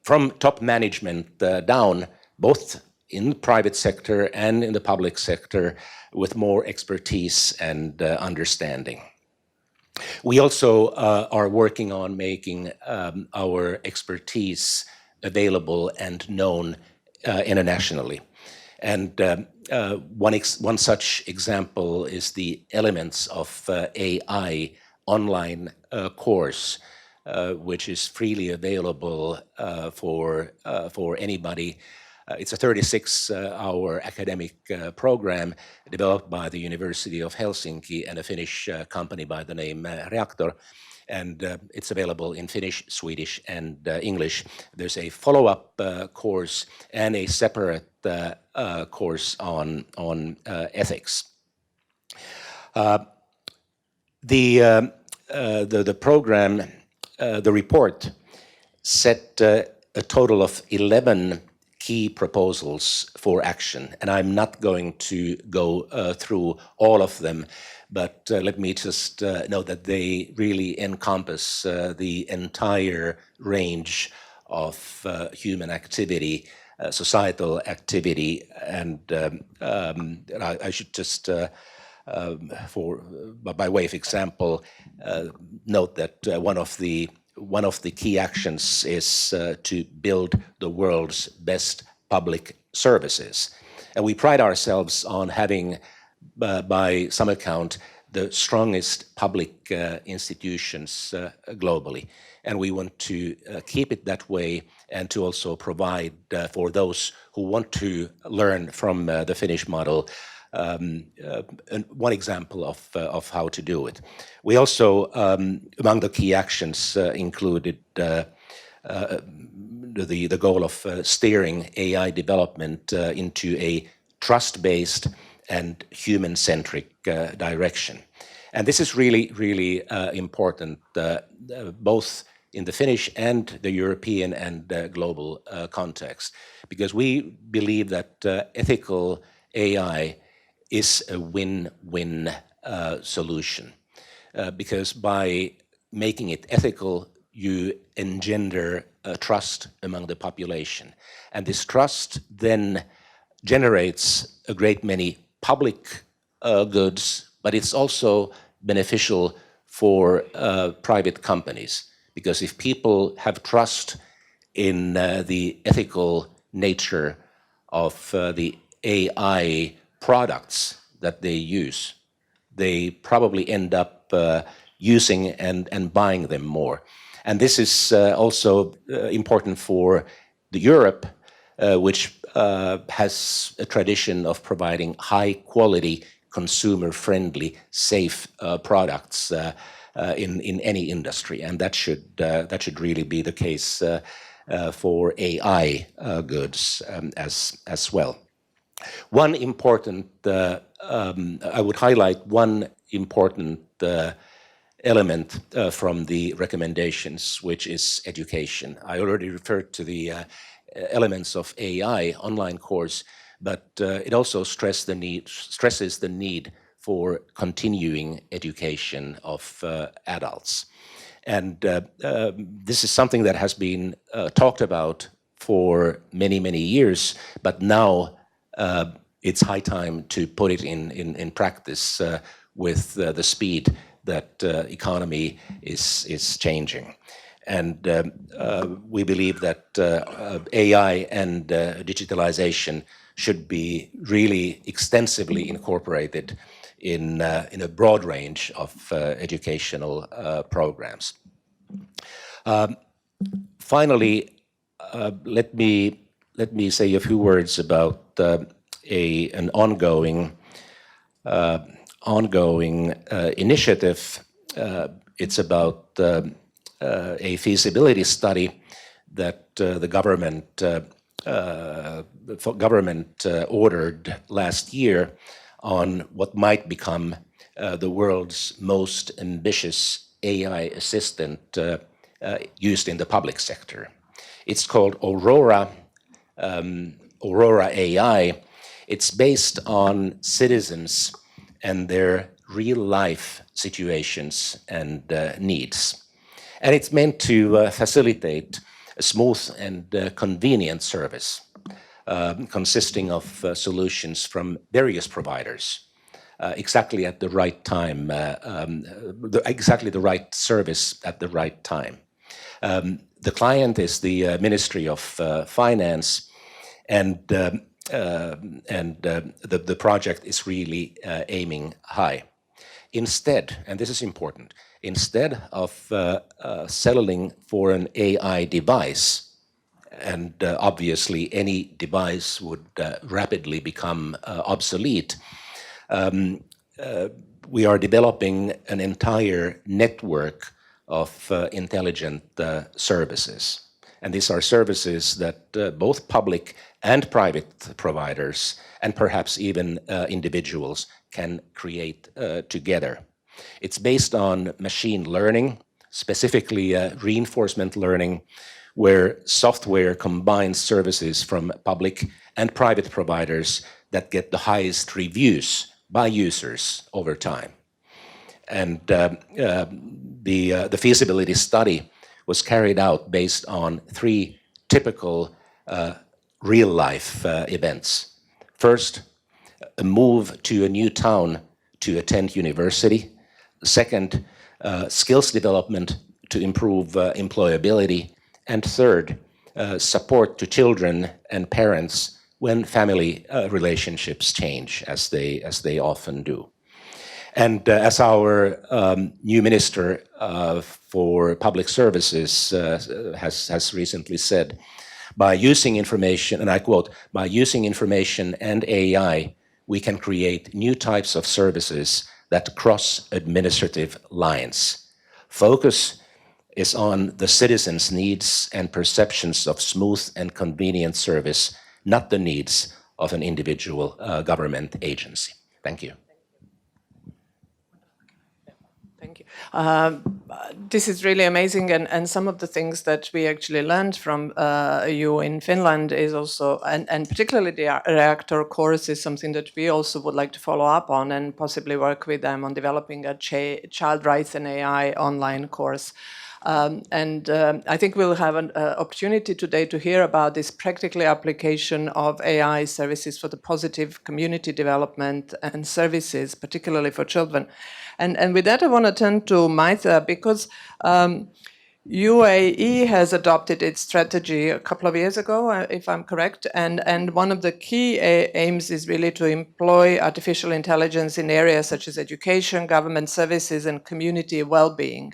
from top management down, both in the private sector and in the public sector, with more expertise and understanding. We also are working on making our expertise available and known internationally. And one such example is the Elements of AI online course, which is freely available for anybody. It's a 36-hour academic program developed by the University of Helsinki and a Finnish company by the name Reaktor. And it's available in Finnish, Swedish, and English. There's a follow-up course and a separate course on ethics. The program, the report, set a total of 11 key proposals for action, and I'm not going to go through all of them, but let me just note that they really encompass the entire range of human activity, societal activity, and I should just, by way of example, note that one of the key actions is to build the world's best public services. And we pride ourselves on having, by some account, the strongest public institutions globally. And we want to keep it that way and to also provide for those who want to learn from the Finnish model one example of how to do it. We also, among the key actions, included the goal of steering AI development into a trust-based and human-centric direction. And this is really, really important, both in the Finnish and the European and global context, because we believe that ethical AI is a win-win solution, because by making it ethical, you engender trust among the population. And this trust then generates a great many public goods, but it's also beneficial for private companies, because if people have trust in the ethical nature of the AI products that they use, they probably end up using and buying them more. And this is also important for Europe, which has a tradition of providing high quality, consumer-friendly, safe products in any industry, and that should really be the case for AI goods as well. One important, I would highlight one important element from the recommendations, which is education. I already referred to the Elements of AI online course, but it also stresses the need for continuing education of adults. And this is something that has been talked about for many, many years, but now it's high time to put it in practice with the speed that economy is changing. And we believe that AI and digitalization should be really extensively incorporated in a broad range of educational programs. Finally, let me say a few words about an ongoing initiative. It's about a feasibility study that the government ordered last year on what might become the world's most ambitious AI assistant used in the public sector. It's called Aurora AI. It's based on citizens and their real-life situations and needs. And it's meant to facilitate a smooth and convenient service consisting of solutions from various providers, exactly at the right time, exactly the right service at the right time. The client is the Ministry of Finance, And the project is really aiming high. Instead, and this is important, instead of settling for an AI device, and obviously any device would rapidly become obsolete, we are developing an entire network of intelligent services. And these are services that both public and private providers, and perhaps even individuals, can create together. It's based on machine learning, specifically reinforcement learning, where software combines services from public and private providers that get the highest reviews by users over time. And the feasibility study was carried out based on 3 typical real-life events. First, a move to a new town to attend university. Second, skills development to improve employability. And third, support to children and parents when family relationships change, as they often do. And as our new Minister for Public Services has recently said, by using information, and I quote, by using information and AI, we can create new types of services that cross administrative lines. Focus is on the citizens' needs and perceptions of smooth and convenient service, not the needs of an individual government agency. Thank you. Thank you. This is really amazing, and some of the things that we actually learned from you in Finland is also, and particularly the reactor course is something that we also would like to follow up on and possibly work with them on developing a child rights and AI online course. I think we'll have an opportunity today to hear about this practical application of AI services for the positive community development and services, particularly for children. And with that, I want to turn to Maitha, because UAE has adopted its strategy a couple of years ago, if I'm correct, and one of the key aims is really to employ artificial intelligence in areas such as education, government services, and community well-being.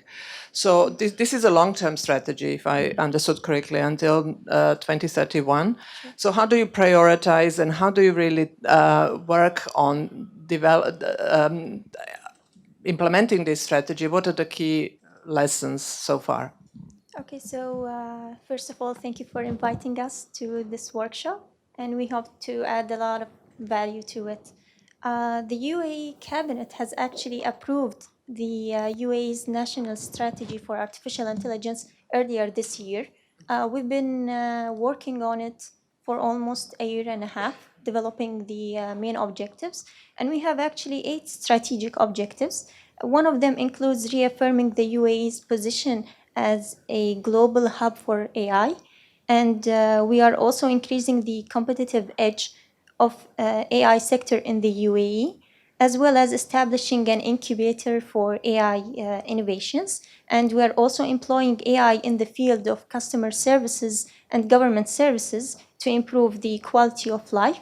So this is a long-term strategy, if I understood correctly, until 2031. So how do you prioritize, and how do you really work on implementing this strategy? What are the key lessons so far? Okay, so first of all, thank you for inviting us to this workshop, and we hope to add a lot of value to it. The UAE cabinet has actually approved the UAE's national strategy for artificial intelligence earlier this year. We've been working on it for almost a year and a half, developing the main objectives, and we have actually 8 strategic objectives. One of them includes reaffirming the UAE's position as a global hub for AI, and we are also increasing the competitive edge of AI sector in the UAE, as well as establishing an incubator for AI innovations. And we are also employing AI in the field of customer services and government services to improve the quality of life.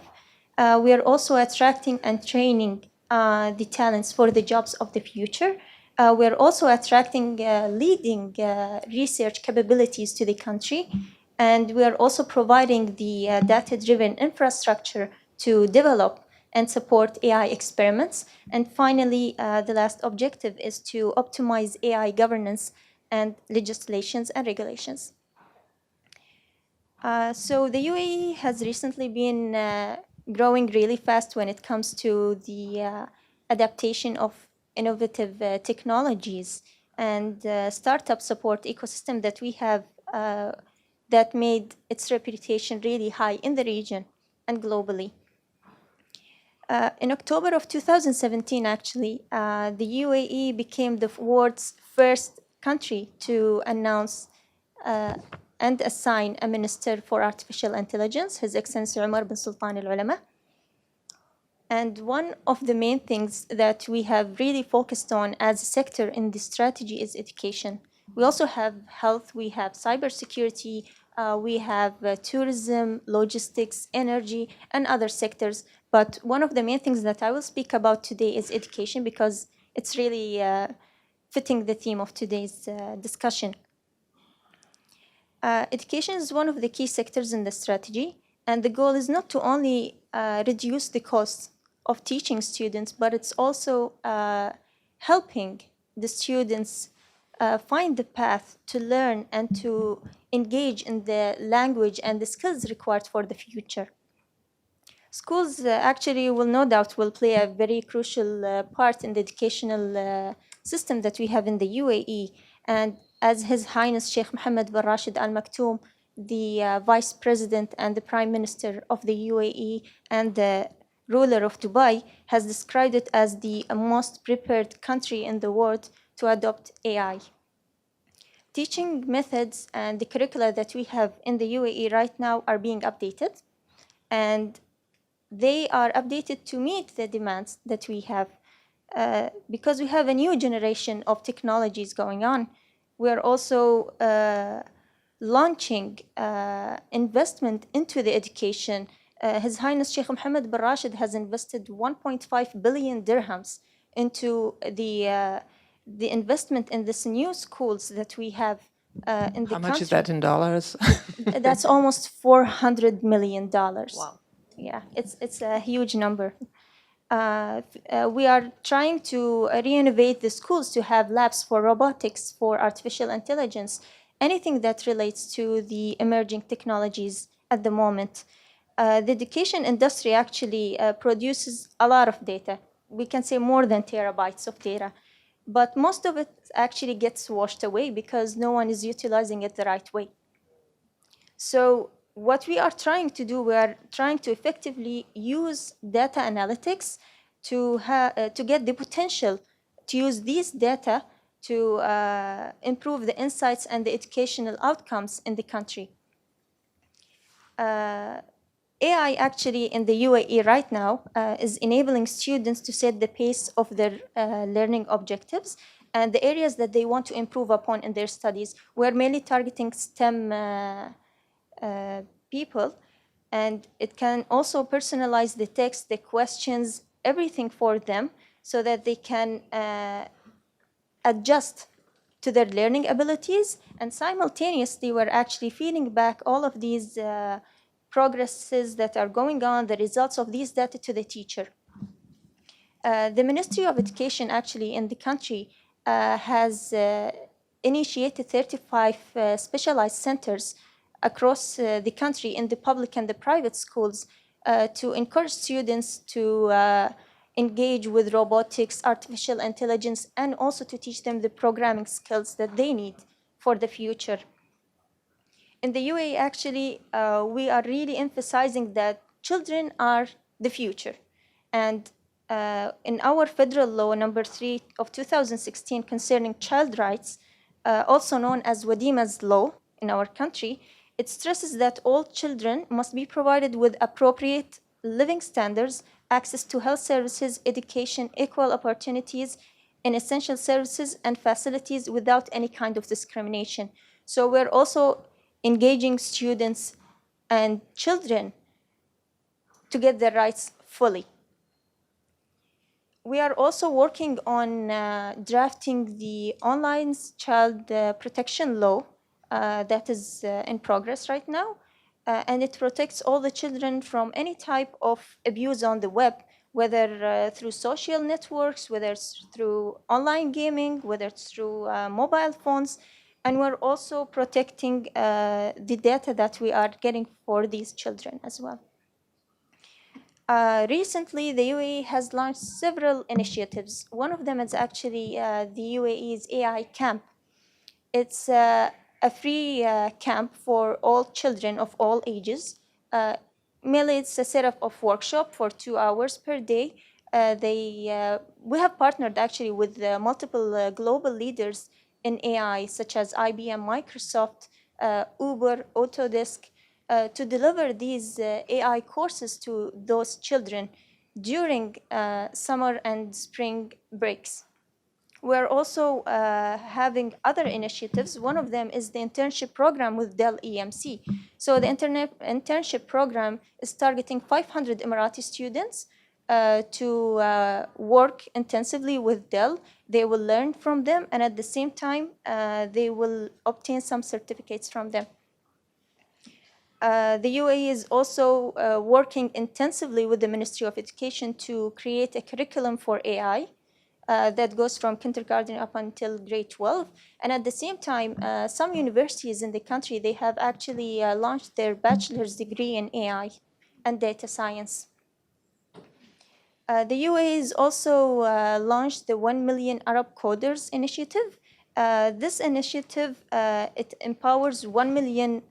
We are also attracting and training the talents for the jobs of the future. We're also attracting leading research capabilities to the country, and we are also providing the data-driven infrastructure to develop and support AI experiments. And finally, the last objective is to optimize AI governance and legislations and regulations. So the UAE has recently been growing really fast when it comes to the adaptation of innovative technologies and startup support ecosystem that we have that made its reputation really high in the region and globally. In October of 2017, actually, the UAE became the world's first country to announce and assign a Minister for Artificial Intelligence, His Excellency Umar bin Sultan Al Ulama. And one of the main things that we have really focused on as a sector in this strategy is education. We also have health, we have cybersecurity, we have tourism, logistics, energy, and other sectors. But one of the main things that I will speak about today is education, because it's really fitting the theme of today's discussion. Education is one of the key sectors in the strategy, and the goal is not to only reduce the costs of teaching students, but it's also helping the students find the path to learn and to engage in the language and the skills required for the future. Schools actually will no doubt will play a very crucial part in the educational system that we have in the UAE. And as His Highness Sheikh Mohammed bin Rashid Al Maktoum, the Vice President and the Prime Minister of the UAE and the ruler of Dubai, has described it as the most prepared country in the world to adopt AI. Teaching methods and the curricula that we have in the UAE right now are being updated, and they are updated to meet the demands that we have. Because we have a new generation of technologies going on, we are also launching investment into the education. His Highness Sheikh Mohammed bin Rashid has invested 1.5 billion dirhams into the investment in this new schools that we have in the country. How much is that in dollars? That's almost $400 million. Wow. Yeah, it's a huge number. We are trying to re-innovate the schools to have labs for robotics, for artificial intelligence, anything that relates to the emerging technologies at the moment. The education industry actually produces a lot of data. We can say more than terabytes of data, but most of it actually gets washed away because no one is utilizing it the right way. So what we are trying to do, we are trying to effectively use data analytics to get the potential to use these data to improve the insights and the educational outcomes in the country. AI actually in the UAE right now is enabling students to set the pace of their learning objectives and the areas that they want to improve upon in their studies. We're mainly targeting STEM people, and it can also personalize the text, the questions, everything for them so that they can adjust to their learning abilities, and simultaneously we're actually feeding back all of these progresses that are going on, the results of these data to the teacher. The Ministry of Education actually in the country has initiated 35 specialized centers across the country in the public and the private schools to encourage students to engage with robotics, artificial intelligence, and also to teach them the programming skills that they need for the future. In the UAE, actually, we are really emphasizing that children are the future. And in our federal law, number 3 of 2016, concerning child rights, also known as Wadima's law in our country, it stresses that all children must be provided with appropriate living standards, access to health services, education, equal opportunities in essential services and facilities without any kind of discrimination. So we're also engaging students and children to get their rights fully. We are also working on drafting the online child protection law that is in progress right now. And it protects all the children from any type of abuse on the web, whether through social networks, whether it's through online gaming, whether it's through mobile phones. And we're also protecting the data that we are getting for these children as well. Recently, the UAE has launched several initiatives. One of them is actually the UAE's AI Camp. It's a free camp for all children of all ages. Mainly, it's a setup of workshop for 2 hours per day. We have partnered actually with multiple global leaders in AI, such as IBM, Microsoft, Uber, Autodesk, to deliver these AI courses to those children during summer and spring breaks. We're also having other initiatives. One of them is the internship program with Dell EMC. So the internship program is targeting 500 Emirati students to work intensively with Dell. They will learn from them, and at the same time, they will obtain some certificates from them. The UAE is also working intensively with the Ministry of Education to create a curriculum for AI that goes from kindergarten up until grade 12. And at the same time, some universities in the country, they have actually launched their bachelor's degree in AI and data science. The UAE has also launched the 1 Million Arab Coders initiative. This initiative, it empowers 1 million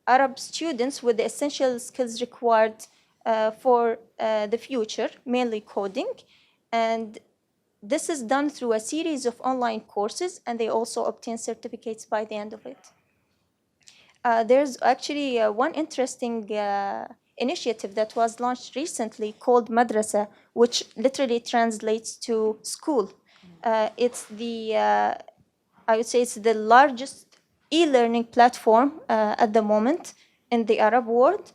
Arab students with the essential skills required for the future, mainly coding. And this is done through a series of online courses, and they also obtain certificates by the end of it. There's actually one interesting initiative that was launched recently called Madrasa, which literally translates to school. It's the, I would say it's the largest e-learning platform at the moment in the Arab world,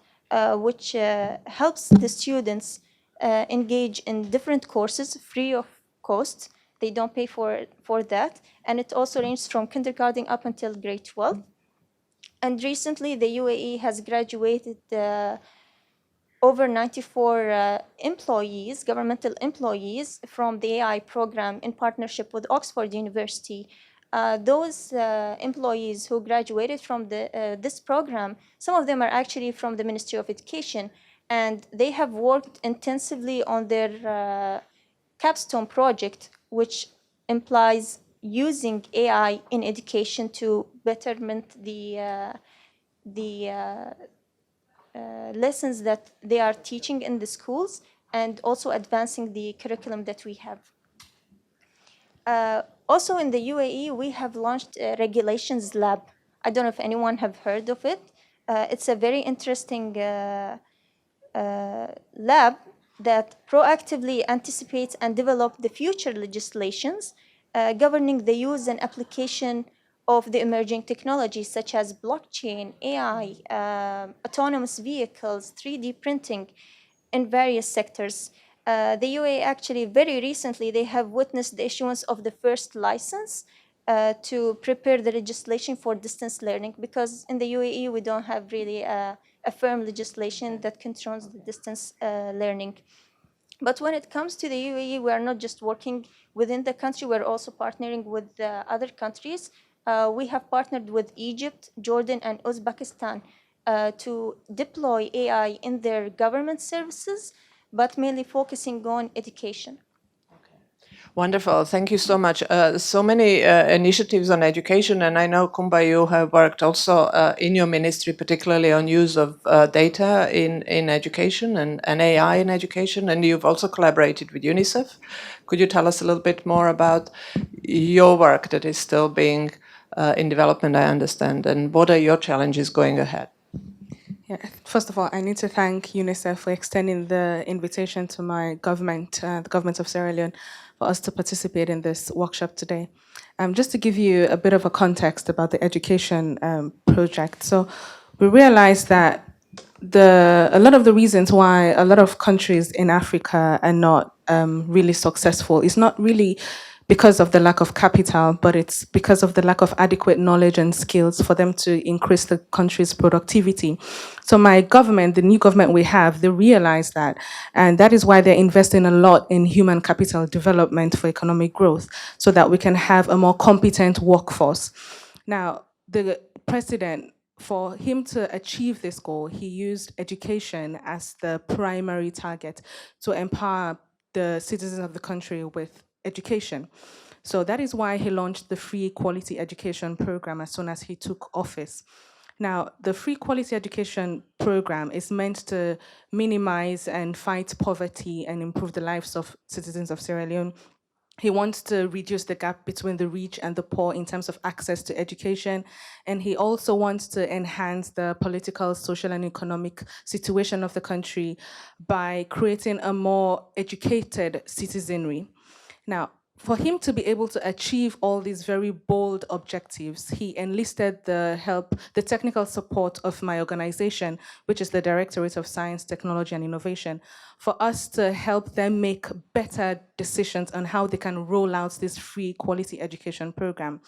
which helps the students engage in different courses free of cost. They don't pay for that. And it also ranges from kindergarten up until grade 12. And recently, the UAE has graduated over 94 employees, governmental employees, from the AI program in partnership with Oxford University. Those employees who graduated from this program, some of them are actually from the Ministry of Education, and they have worked intensively on their capstone project, which implies using AI in education to betterment the lessons that they are teaching in the schools, and also advancing the curriculum that we have. Also in the UAE, we have launched a regulations lab. I don't know if anyone have heard of it. It's a very interesting lab that proactively anticipates and develops the future legislations governing the use and application of the emerging technologies such as blockchain, AI, autonomous vehicles, 3D printing in various sectors. The UAE actually very recently, they have witnessed the issuance of the first license to prepare the legislation for distance learning, because in the UAE, we don't have really a firm legislation that controls the distance learning. But when it comes to the UAE, we are not just working within the country, we're also partnering with other countries. We have partnered with Egypt, Jordan, and Uzbekistan to deploy AI in their government services, but mainly focusing on education. Wonderful. Thank you so much. So many initiatives on education, and I know, Kumba, you have worked also in your ministry, particularly on use of data in education and AI in education, and you've also collaborated with Unicef. Could you tell us a little bit more about your work that is still being in development, I understand, and what are your challenges going ahead? Yeah, first of all, I need to thank UNICEF for extending the invitation to my government, the government of Sierra Leone, for us to participate in this workshop today. Just to give you a bit of a context about the education project. So we realized that a lot of the reasons why a lot of countries in Africa are not really successful is not really because of the lack of capital, but it's because of the lack of adequate knowledge and skills for them to increase the country's productivity. So my government, the new government we have, they realize that, and that is why they're investing a lot in human capital development for economic growth, so that we can have a more competent workforce. Now, the president, for him to achieve this goal, he used education as the primary target to empower the citizens of the country with education. So that is why he launched the free quality education program as soon as he took office. Now, the free quality education program is meant to minimize and fight poverty and improve the lives of citizens of Sierra Leone. He wants to reduce the gap between the rich and the poor in terms of access to education. And he also wants to enhance the political, social, and economic situation of the country by creating a more educated citizenry. Now, for him to be able to achieve all these very bold objectives, he enlisted the technical support of my organization, which is the Directorate of Science, Technology, and Innovation, for us to help them make better decisions on how they can roll out this free quality education program.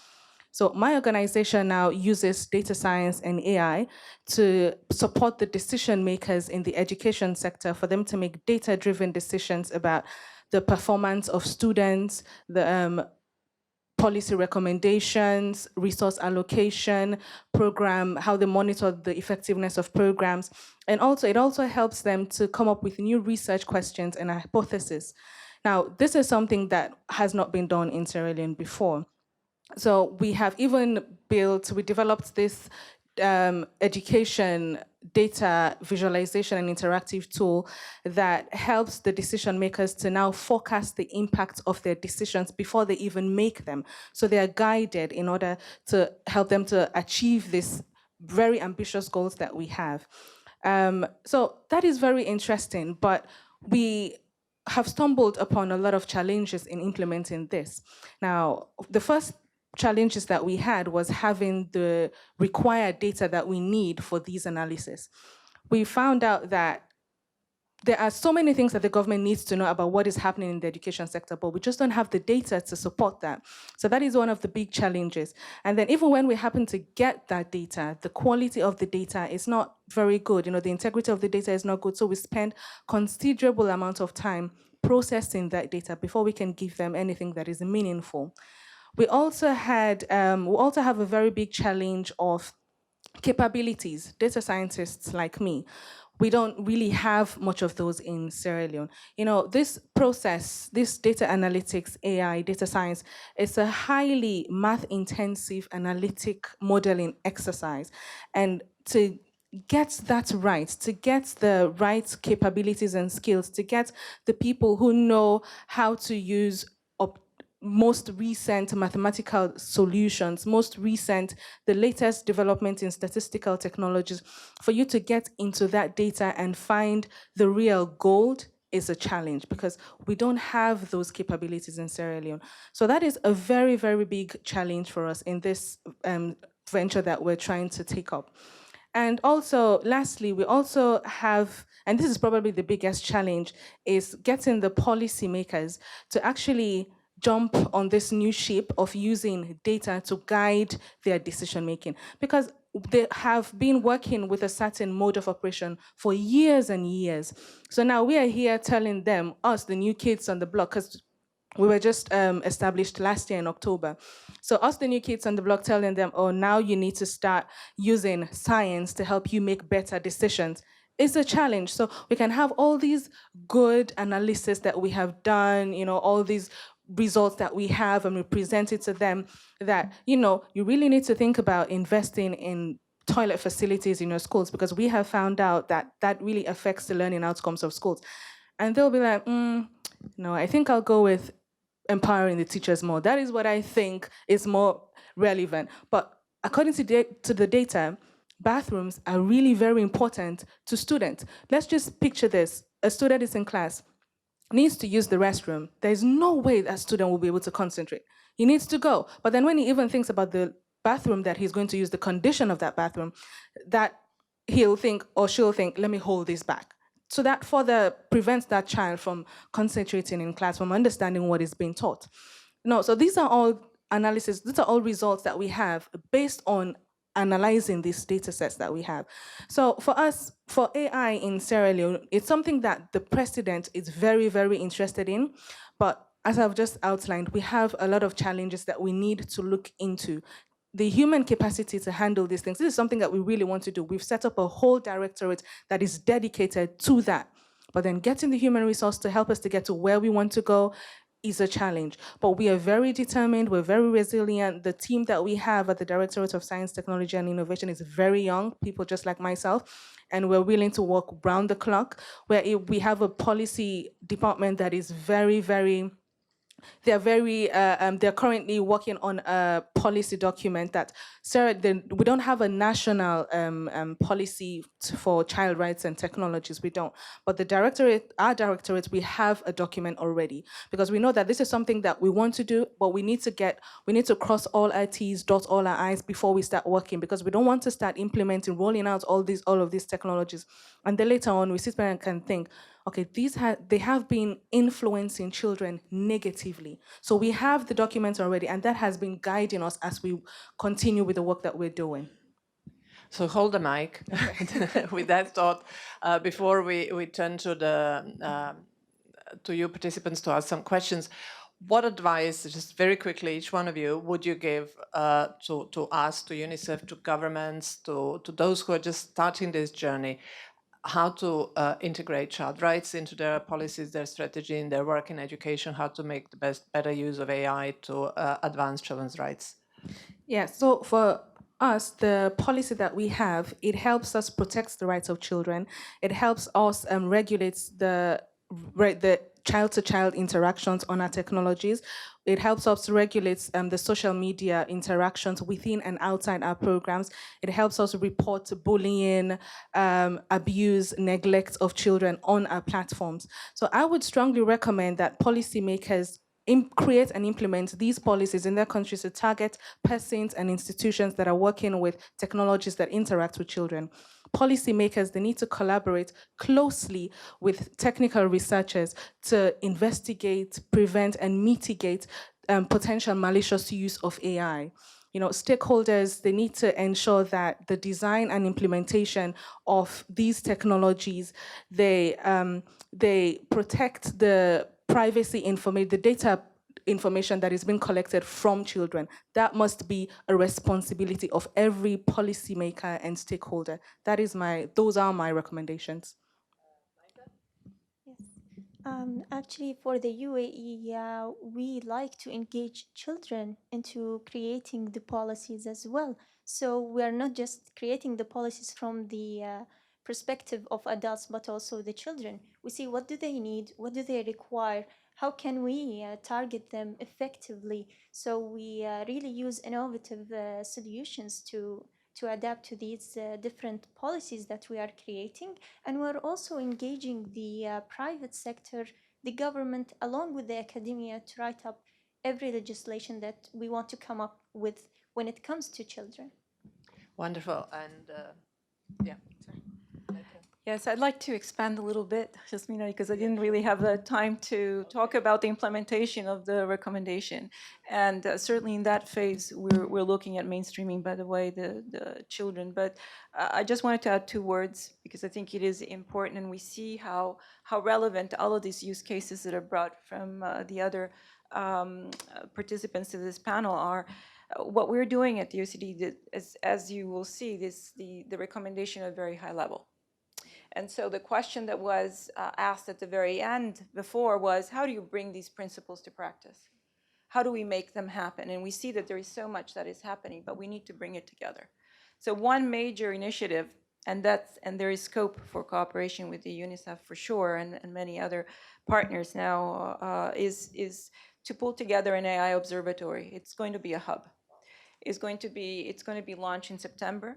So my organization now uses data science and AI to support the decision makers in the education sector for them to make data-driven decisions about the performance of students, the policy recommendations, resource allocation, program, how they monitor the effectiveness of programs. And also, it also helps them to come up with new research questions and hypotheses. Now, this is something that has not been done in Sierra Leone before. So we have even we developed this education data visualization and interactive tool that helps the decision makers to now forecast the impact of their decisions before they even make them. So they are guided in order to help them to achieve these very ambitious goals that we have. So that is very interesting, but we have stumbled upon a lot of challenges in implementing this. Now, the first challenges that we had was having the required data that we need for these analyses. We found out that there are so many things that the government needs to know about what is happening in the education sector, but we just don't have the data to support that. So that is one of the big challenges. And then even when we happen to get that data, the quality of the data is not very good. The integrity of the data is not good. So we spend considerable amount of time processing that data before we can give them anything that is meaningful. We also have a very big challenge of capabilities. Data scientists like me, we don't really have much of those in Sierra Leone. This process, this data analytics, AI, data science, is a highly math-intensive analytic modeling exercise. And to get that right, to get the right capabilities and skills, to get the people who know how to use most recent mathematical solutions, the latest development in statistical technologies, for you to get into that data and find the real gold is a challenge because we don't have those capabilities in Sierra Leone. So that is a very, very big challenge for us in this venture that we're trying to take up. And also, lastly, we also have, and this is probably the biggest challenge, is getting the policymakers to actually jump on this new ship of using data to guide their decision making, because they have been working with a certain mode of operation for years and years. So now we are here telling them, us, the new kids on the block, because we were just established last year in October. So us, the new kids on the block, telling them, oh, now you need to start using science to help you make better decisions. It's a challenge. So we can have all these good analysis that we have done, all these results that we have, and we present it to them that, you really need to think about investing in toilet facilities in your schools, because we have found out that that really affects the learning outcomes of schools. And they'll be like, no, I think I'll go with empowering the teachers more. That is what I think is more relevant. But according to the data, bathrooms are really very important to students. Let's just picture this. A student is in class, needs to use the restroom. There's no way that student will be able to concentrate. He needs to go. But then when he even thinks about the bathroom that he's going to use, the condition of that bathroom, that he'll think or she'll think, let me hold this back. So that further prevents that child from concentrating in class, from understanding what is being taught. So these are all analysis, these are all results that we have based on analyzing these data sets that we have. So for us, for AI in Sierra Leone, it's something that the president is very, very interested in. But as I've just outlined, we have a lot of challenges that we need to look into. The human capacity to handle these things, this is something that we really want to do. We've set up a whole directorate that is dedicated to that. But then getting the human resource to help us to get to where we want to go is a challenge. But we are very determined, we're very resilient. The team that we have at the Directorate of Science, Technology, and Innovation is very young, people just like myself, and we're willing to work round the clock, where we have a policy department that is very, very they're currently working on a policy document that, Sarah, we don't have a national policy for child rights and technologies. We don't. But our directorate, we have a document already, because we know that this is something that we want to do, but we need to cross all our T's, dot all our I's before we start working, because we don't want to start implementing, rolling out all of these technologies. And then later on, we sit back and can think, okay, they have been influencing children negatively. So we have the documents already, and that has been guiding us as we continue with the work that we're doing. So hold the mic with that thought before we turn to you participants to ask some questions. What advice, just very quickly, each one of you, would you give to us, to UNICEF, to governments, to those who are just starting this journey, how to integrate child rights into their policies, their strategy, in their work in education, how to make the better use of AI to advance children's rights? Yeah, so for us, the policy that we have, it helps us protect the rights of children. It helps us regulate the child-to-child interactions on our technologies. It helps us regulate the social media interactions within and outside our programs. It helps us report bullying, abuse, neglect of children on our platforms. So I would strongly recommend that policymakers create and implement these policies in their countries to target persons and institutions that are working with technologies that interact with children. Policymakers, they need to collaborate closely with technical researchers to investigate, prevent, and mitigate potential malicious use of AI. Stakeholders, they need to ensure that the design and implementation of these technologies, they protect the privacy information, the data information that is being collected from children. That must be a responsibility of every policymaker and stakeholder. Those are my recommendations. Actually, for the UAE, we like to engage children into creating the policies as well. So we are not just creating the policies from the perspective of adults, but also the children. We see what do they need, what do they require, how can we target them effectively. So we really use innovative solutions to adapt to these different policies that we are creating. And we're also engaging the private sector, the government, along with the academia to write up every legislation that we want to come up with when it comes to children. Wonderful. And yeah. Yes, I'd like to expand a little bit, Jasmina, because I didn't really have the time to talk about the implementation of the recommendation. And certainly in that phase, we're looking at mainstreaming, by the way, the children. But I just wanted to add 2 words, because I think it is important, and we see how relevant all of these use cases that are brought from the other participants to this panel are. What we're doing at the Oecd, as you will see, the recommendation at a very high level. And so the question that was asked at the very end before was, how do you bring these principles to practice? How do we make them happen? And we see that there is so much that is happening, but we need to bring it together. So one major initiative, and there is scope for cooperation with the UNICEF for sure, and many other partners now, is to pull together an AI observatory. It's going to be a hub. It's going to be launched in September.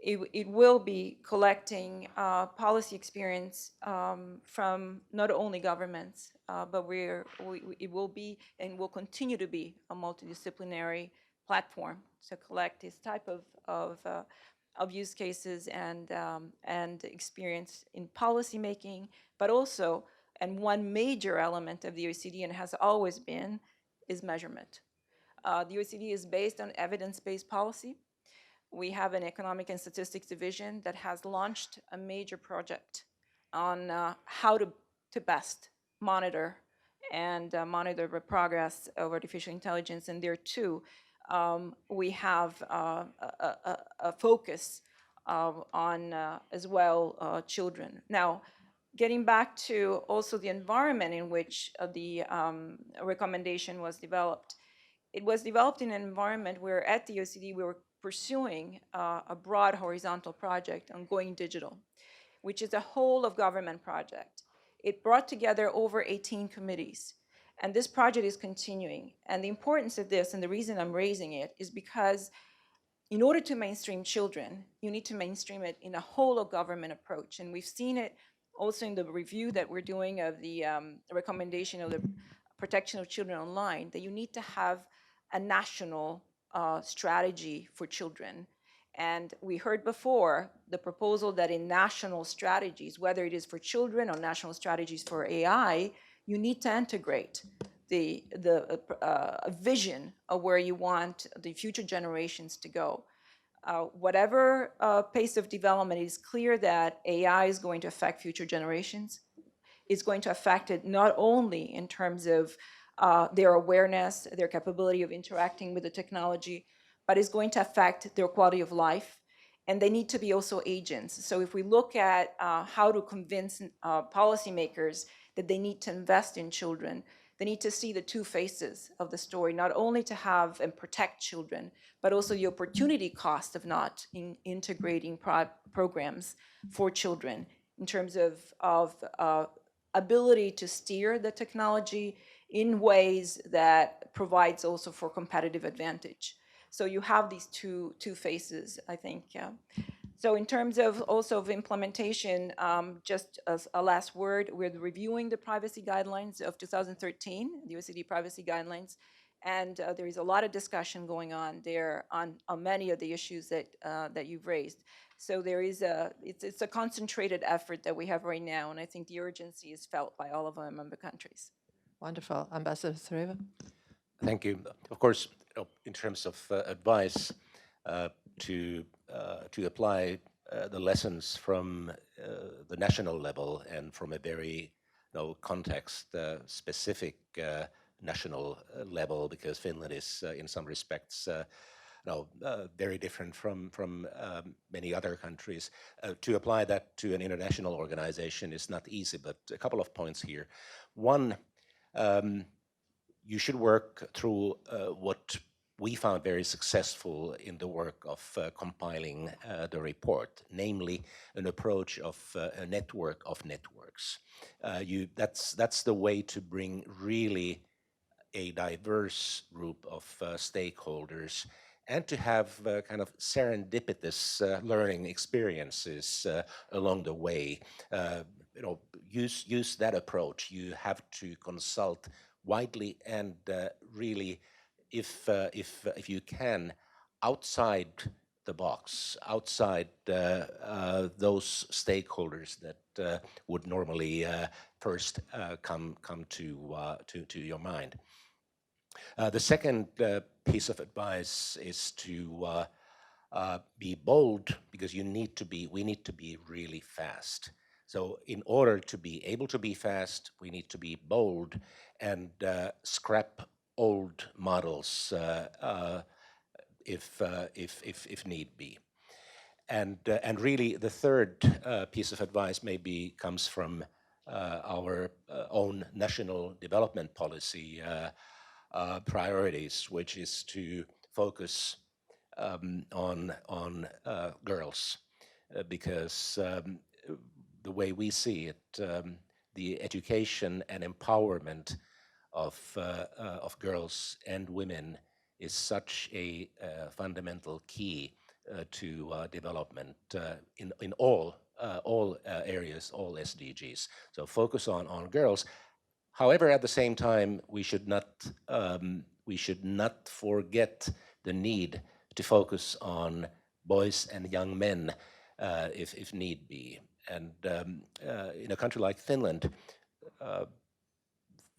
It will be collecting policy experience from not only governments, but it will be and will continue to be a multidisciplinary platform to collect this type of use cases and experience in policy making, but also, and one major element of the OECD, and has always been, is measurement. The OECD is based on evidence-based policy. We have an economic and statistics division that has launched a major project on how to best monitor and monitor the progress of artificial intelligence. And there too, we have a focus on as well children. Now, getting back to also the environment in which the recommendation was developed. It was developed in an environment where at the OECD we were pursuing a broad horizontal project on going digital, which is a whole of government project. It brought together over 18 committees. And this project is continuing. And the importance of this, and the reason I'm raising it, is because in order to mainstream children, you need to mainstream it in a whole of government approach. And we've seen it also in the review that we're doing of the recommendation of the protection of children online, that you need to have a national strategy for children. And we heard before the proposal that in national strategies, whether it is for children or national strategies for AI, you need to integrate the vision of where you want the future generations to go. Whatever pace of development, it is clear that AI is going to affect future generations. It's going to affect it not only in terms of their awareness, their capability of interacting with the technology, but it's going to affect their quality of life. And they need to be also agents. So if we look at how to convince policymakers that they need to invest in children, they need to see the two faces of the story, not only to have and protect children, but also the opportunity cost of not integrating programs for children in terms of ability to steer the technology in ways that provides also for competitive advantage. So you have these two faces, I think. So in terms of also of implementation, just as a last word, we're reviewing the privacy guidelines of 2013, the Oecd privacy guidelines, and there is a lot of discussion going on there on many of the issues that you've raised. So there is it's a concentrated effort that we have right now, and I think the urgency is felt by all of our member countries. Wonderful. Ambassador Sareva? Thank you. Of course, in terms of advice to apply the lessons from the national level and from a very context-specific national level, because Finland is in some respects very different from many other countries. To apply that to an international organization is not easy, but a couple of points here. One, you should work through what we found very successful in the work of compiling the report, namely an approach of a network of networks. That's the way to bring really a diverse group of stakeholders and to have kind of serendipitous learning experiences along the way. Use that approach. You have to consult widely and really, if you can, outside the box, outside those stakeholders that would normally first come to your mind. The second piece of advice is to be bold, because we need to be really fast. So in order to be able to be fast, we need to be bold and scrap old models if need be. And really, the third piece of advice maybe comes from our own national development policy priorities, which is to focus on girls, because the way we see it, the education and empowerment of girls and women is such a fundamental key to development in all areas, all SDGs. So focus on girls. However, at the same time, we should not forget the need to focus on boys and young men if need be. And in a country like Finland,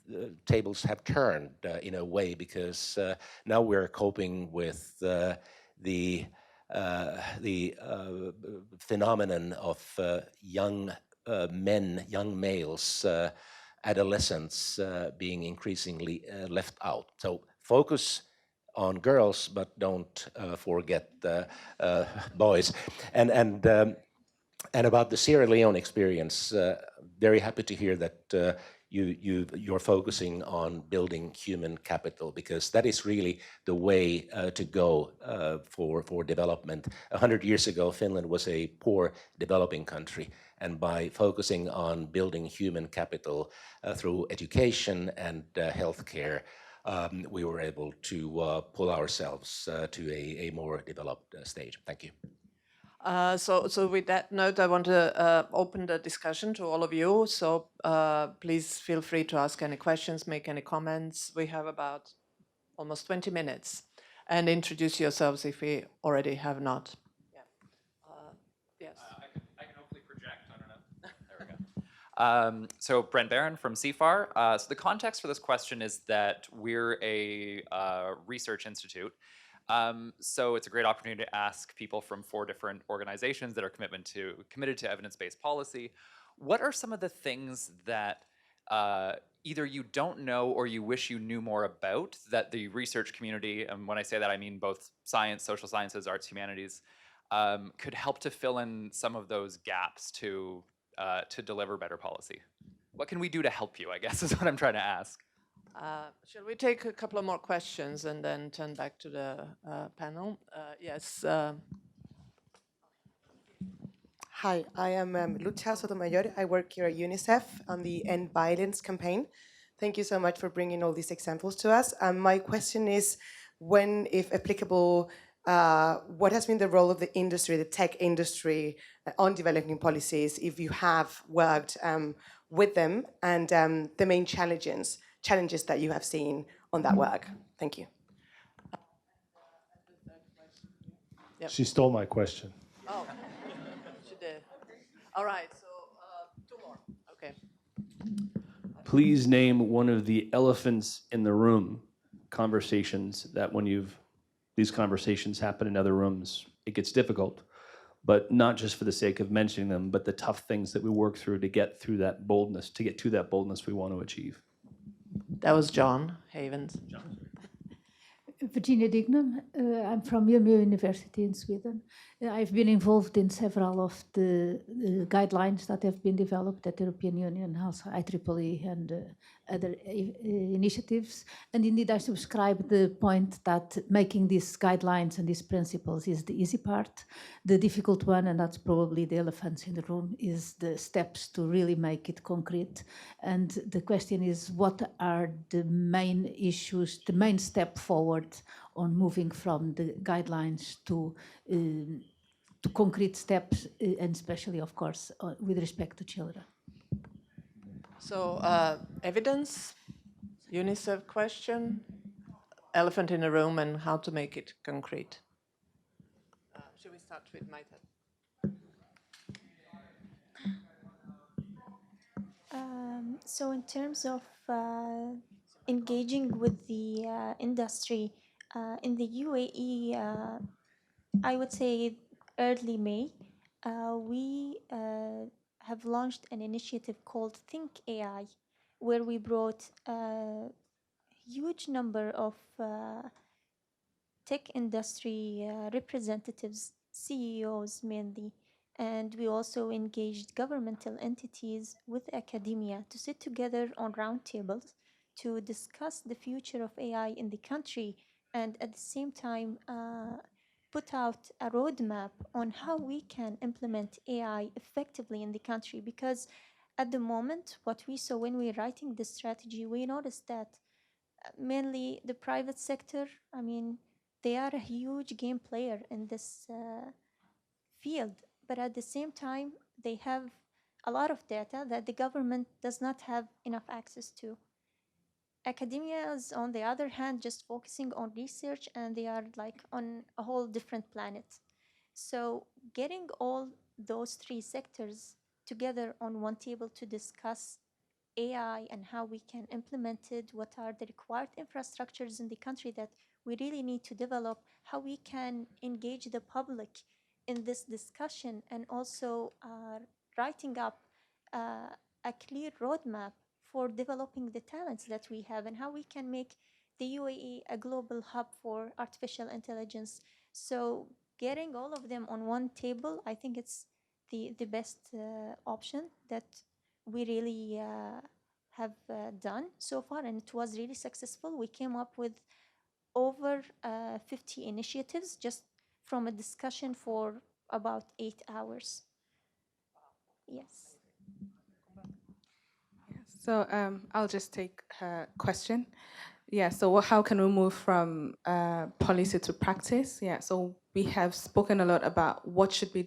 the tables have turned in a way, because now we're coping with the phenomenon of young men, young males, adolescents being increasingly left out. So focus on girls, but don't forget boys. And about the Sierra Leone experience, very happy to hear that you're focusing on building human capital, because that is really the way to go for development. 100 years ago, Finland was a poor developing country, and by focusing on building human capital through education and healthcare, we were able to pull ourselves to a more developed stage. Thank you. So with that note, I want to open the discussion to all of you. So please feel free to ask any questions, make any comments. We have about almost 20 minutes. And introduce yourselves if we already have not. Yeah. Yes. I can hopefully project. I don't know. There we go. So Brent Barron from CFAR. So the context for this question is that we're a research institute. So it's a great opportunity to ask people from 4 different organizations that are committed to evidence-based policy. What are some of the things that either you don't know or you wish you knew more about that the research community, and when I say that I mean both science, social sciences, arts, humanities, could help to fill in some of those gaps to deliver better policy? What can we do to help you, I guess, is what I'm trying to ask. Shall we take a couple of more questions and then turn back to the panel? Yes. Hi, I am Lucia Sotomayor. I work here at Unicef on the End Violence campaign. Thank you so much for bringing all these examples to us. My question is, when, if applicable, what has been the role of the industry, the tech industry, on developing policies, if you have worked with them, and the main challenges that you have seen on that work? Thank you. Yep. She stole my question. Oh, she did. All right, so 2 more. Okay. Please name one of the elephants in the room conversations that when these conversations happen in other rooms, it gets difficult, but not just for the sake of mentioning them, but the tough things that we work through to get through that boldness, to get to that boldness we want to achieve. That was John Havens. Virginia Dignam. I'm from Umeå University in Sweden. I've been involved in several of the guidelines that have been developed at the European Union, also IEEE and other initiatives. And indeed, I subscribe the point that making these guidelines and these principles is the easy part. The difficult one, and that's probably the elephant in the room, is the steps to really make it concrete. And the question is, what are the main issues, the main step forward on moving from the guidelines to concrete steps, and especially, of course, with respect to children? So evidence, UNICEF question, elephant in the room, and how to make it concrete. Should we start with Maita? So in terms of engaging with the industry in the UAE, I would say early May, we have launched an initiative called Think AI, where we brought a huge number of tech industry representatives, CEOs mainly, and we also engaged governmental entities with academia to sit together on roundtables to discuss the future of AI in the country, and at the same time put out a roadmap on how we can implement AI effectively in the country. Because at the moment, what we saw when we were writing this strategy, we noticed that mainly the private sector, I mean, they are a huge game player in this field, but at the same time, they have a lot of data that the government does not have enough access to. Academia is, on the other hand, just focusing on research, and they are like on a whole different planet. So getting all those 3 sectors together on one table to discuss AI and how we can implement it, what are the required infrastructures in the country that we really need to develop, how we can engage the public in this discussion, and also writing up a clear roadmap for developing the talents that we have, and how we can make the UAE a global hub for artificial intelligence. So getting all of them on one table, I think it's the best option that we really have done so far, and it was really successful. We came up with over 50 initiatives just from a discussion for about 8 hours. Yes. So I'll just take her question. Yeah, so how can we move from policy to practice? Yeah, so we have spoken a lot about what should be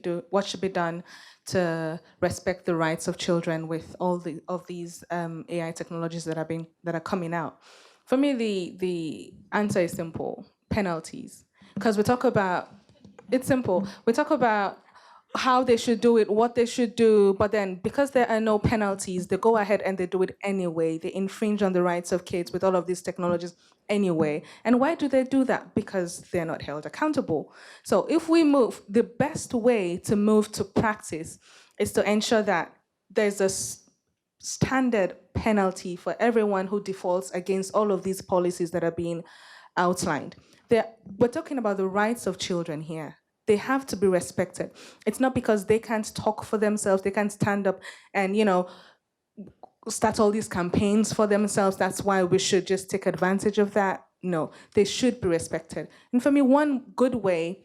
done to respect the rights of children with all of these AI technologies that are coming out. For me, the answer is simple: penalties. Because it's simple. We talk about how they should do it, what they should do, but then because there are no penalties, they go ahead and they do it anyway. They infringe on the rights of kids with all of these technologies anyway. And why do they do that? Because they're not held accountable. So if we move, the best way to move to practice is to ensure that there's a standard penalty for everyone who defaults against all of these policies that are being outlined. We're talking about the rights of children here. They have to be respected. It's not because they can't talk for themselves, they can't stand up and, start all these campaigns for themselves. That's why we should just take advantage of that. No, they should be respected. And for me, one good way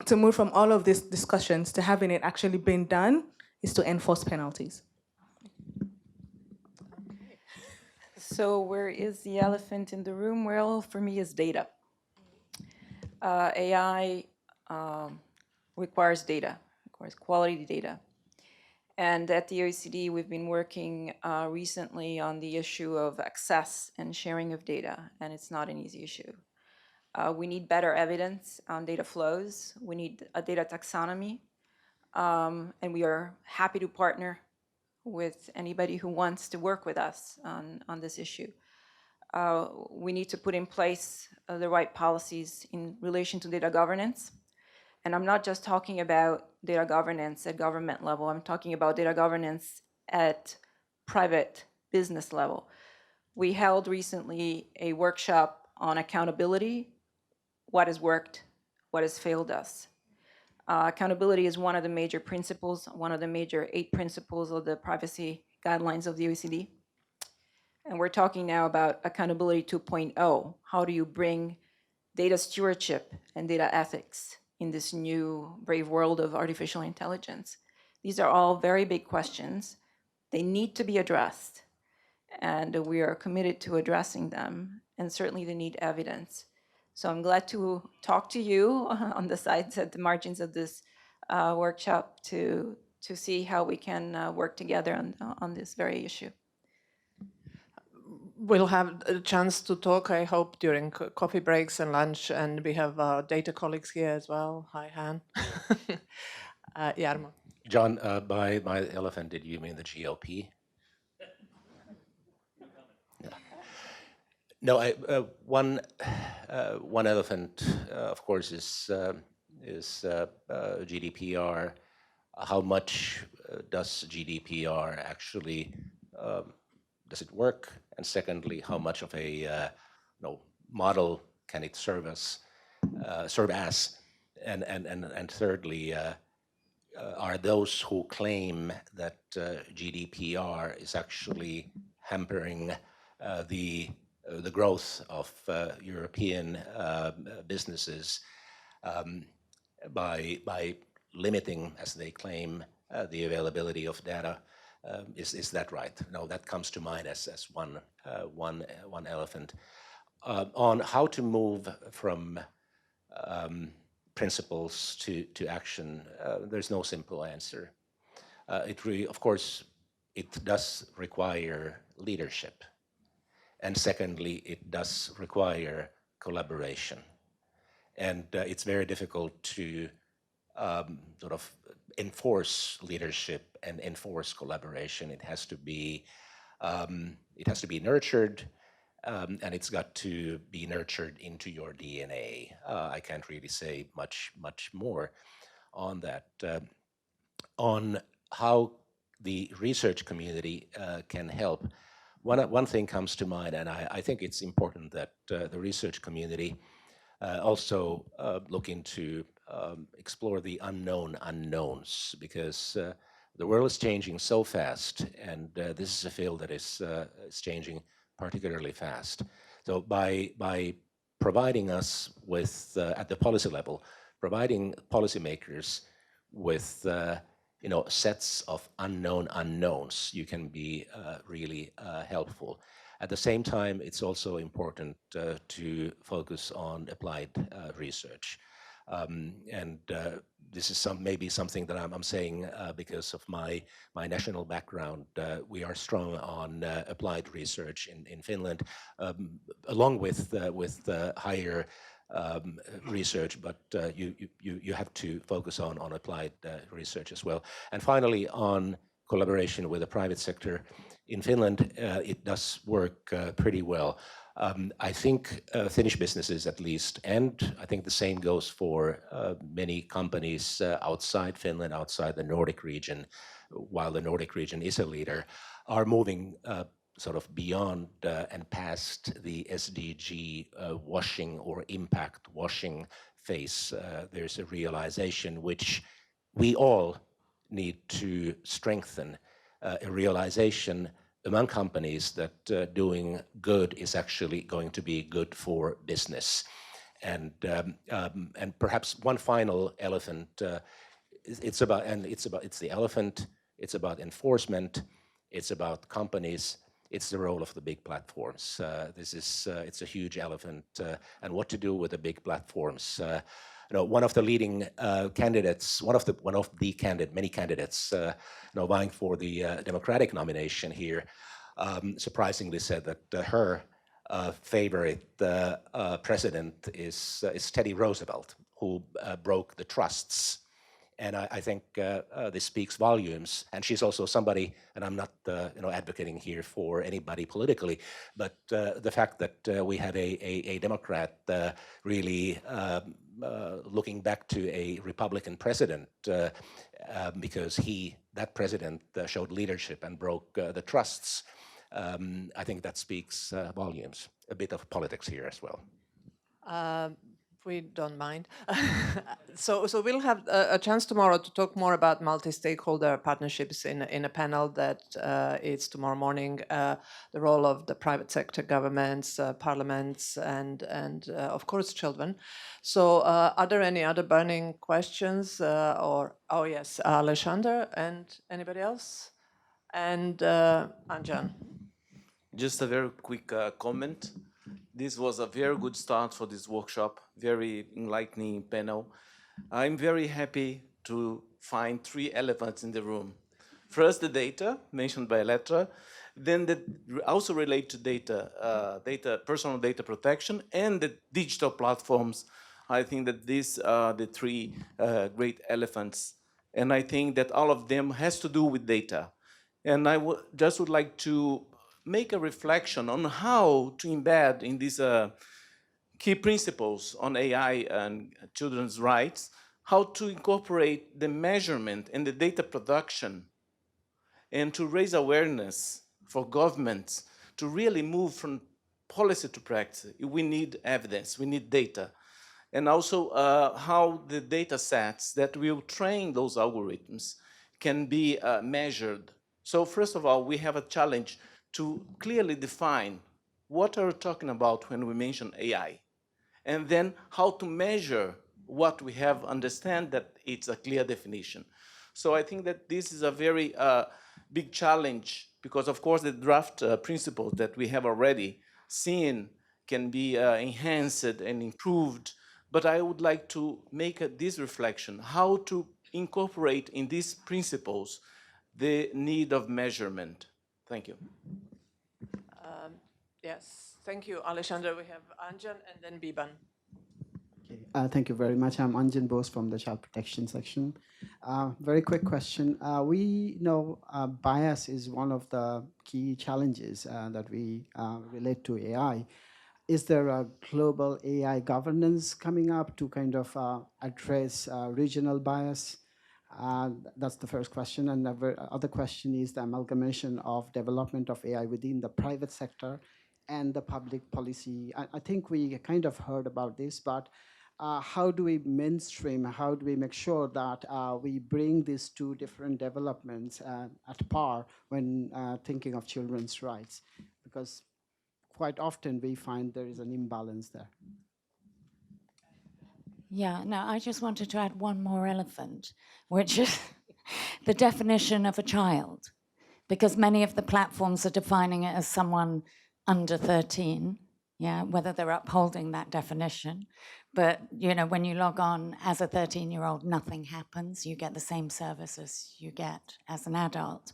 to move from all of these discussions to having it actually been done is to enforce penalties. So where is the elephant in the room? Well, for me, is data. AI requires data, requires quality data. And at the OECD, we've been working recently on the issue of access and sharing of data, and it's not an easy issue. We need better evidence on data flows. We need a data taxonomy, and we are happy to partner with anybody who wants to work with us on this issue. We need to put in place the right policies in relation to data governance. And I'm not just talking about data governance at government level, I'm talking about data governance at private business level. We held recently a workshop on accountability, what has worked, what has failed us. Accountability is one of the major principles, one of the major 8 principles of the privacy guidelines of the OECD. And we're talking now about accountability 2.0. How do you bring data stewardship and data ethics in this new brave world of artificial intelligence? These are all very big questions. They need to be addressed, and we are committed to addressing them, and certainly they need evidence. So I'm glad to talk to you on the sides at the margins of this workshop to see how we can work together on this very issue. We'll have a chance to talk, I hope, during coffee breaks and lunch, and we have data colleagues here as well. Hi, Han. Jarmo. John, by elephant, did you mean the GOP? Yeah. No, one elephant, of course, is GDPR. How much does GDPR actually does it work? And secondly, how much of a model can it serve as? And thirdly, are those who claim that GDPR is actually hampering the growth of European businesses by limiting, as they claim, the availability of data? Is that right? No, that comes to mind as one elephant. On how to move from principles to action, there's no simple answer. It really, of course, it does require leadership. And secondly, it does require collaboration. And it's very difficult to sort of enforce leadership and enforce collaboration. It has to be nurtured, and it's got to be nurtured into your DNA. I can't really say much more on that. On how the research community can help, one thing comes to mind, and I think it's important that the research community also look into explore the unknown unknowns, because The world is changing so fast, and this is a field that is changing particularly fast. So by providing us with, at the policy level, providing policymakers with sets of unknown unknowns, you can be really helpful. At the same time, it's also important to focus on applied research. And this is maybe something that I'm saying because of my national background. We are strong on applied research in Finland, along with higher research, but you have to focus on applied research as well. And finally, on collaboration with the private sector. In Finland, it does work pretty well. I think Finnish businesses at least, and I think the same goes for many companies outside Finland, outside the Nordic region, while the Nordic region is a leader, are moving sort of beyond and past the SDG washing or impact washing phase. There's a realization which we all need to strengthen, a realization among companies that doing good is actually going to be good for business. And perhaps one final elephant, it's the elephant, it's about enforcement, it's about companies, it's the role of the big platforms. It's a huge elephant, and what to do with the big platforms. One of the leading candidates, many candidates, vying for the Democratic nomination here, surprisingly said that her favorite president is Teddy Roosevelt, who broke the trusts. And I think this speaks volumes. And she's also somebody, and I'm not advocating here for anybody politically, but the fact that we have a Democrat really looking back to a Republican president because that president showed leadership and broke the trusts. I think that speaks volumes. A bit of politics here as well. We don't mind. So we'll have a chance tomorrow to talk more about multi-stakeholder partnerships in a panel that is tomorrow morning, the role of the private sector, governments, parliaments, and of course children. So are there any other burning questions? Oh yes, Alexander, and anybody else? And Anjan. Just a very quick comment. This was a very good start for this workshop, very enlightening panel. I'm very happy to find 3 elephants in the room. First, the data, mentioned by Elettra, then that also relate to data, personal data protection, and the digital platforms. I think that these are the 3 great elephants, and I think that all of them has to do with data. And I just would like to make a reflection on how to embed in these key principles on AI and children's rights, how to incorporate the measurement and the data production, and to raise awareness for governments to really move from policy to practice. We need evidence, we need data. And also how the data sets that will train those algorithms can be measured. So first of all, we have a challenge to clearly define what are we talking about when we mention AI, and then how to measure what we have, understand that it's a clear definition. So I think that this is a very big challenge because, of course, the draft principles that we have already seen can be enhanced and improved, but I would like to make this reflection, how to incorporate in these principles the need of measurement. Thank you. Yes, thank you, Alexander. We have Anjan and then Biban. Okay. Thank you very much. I'm Anjan Bose from the Child Protection section. Very quick question. We know bias is one of the key challenges that we relate to AI. Is there a global AI governance coming up to kind of address regional bias? That's the first question. And the other question is the amalgamation of development of AI within the private sector and the public policy. I think we kind of heard about this, but how do we mainstream, how do we make sure that we bring these two different developments at par when thinking of children's rights? Because quite often we find there is an imbalance there. Yeah, no, I just wanted to add one more elephant, which is the definition of a child, because many of the platforms are defining it as someone under 13, yeah, whether they're upholding that definition. But, you know, when you log on as a 13-year-old, nothing happens. You get the same services you get as an adult.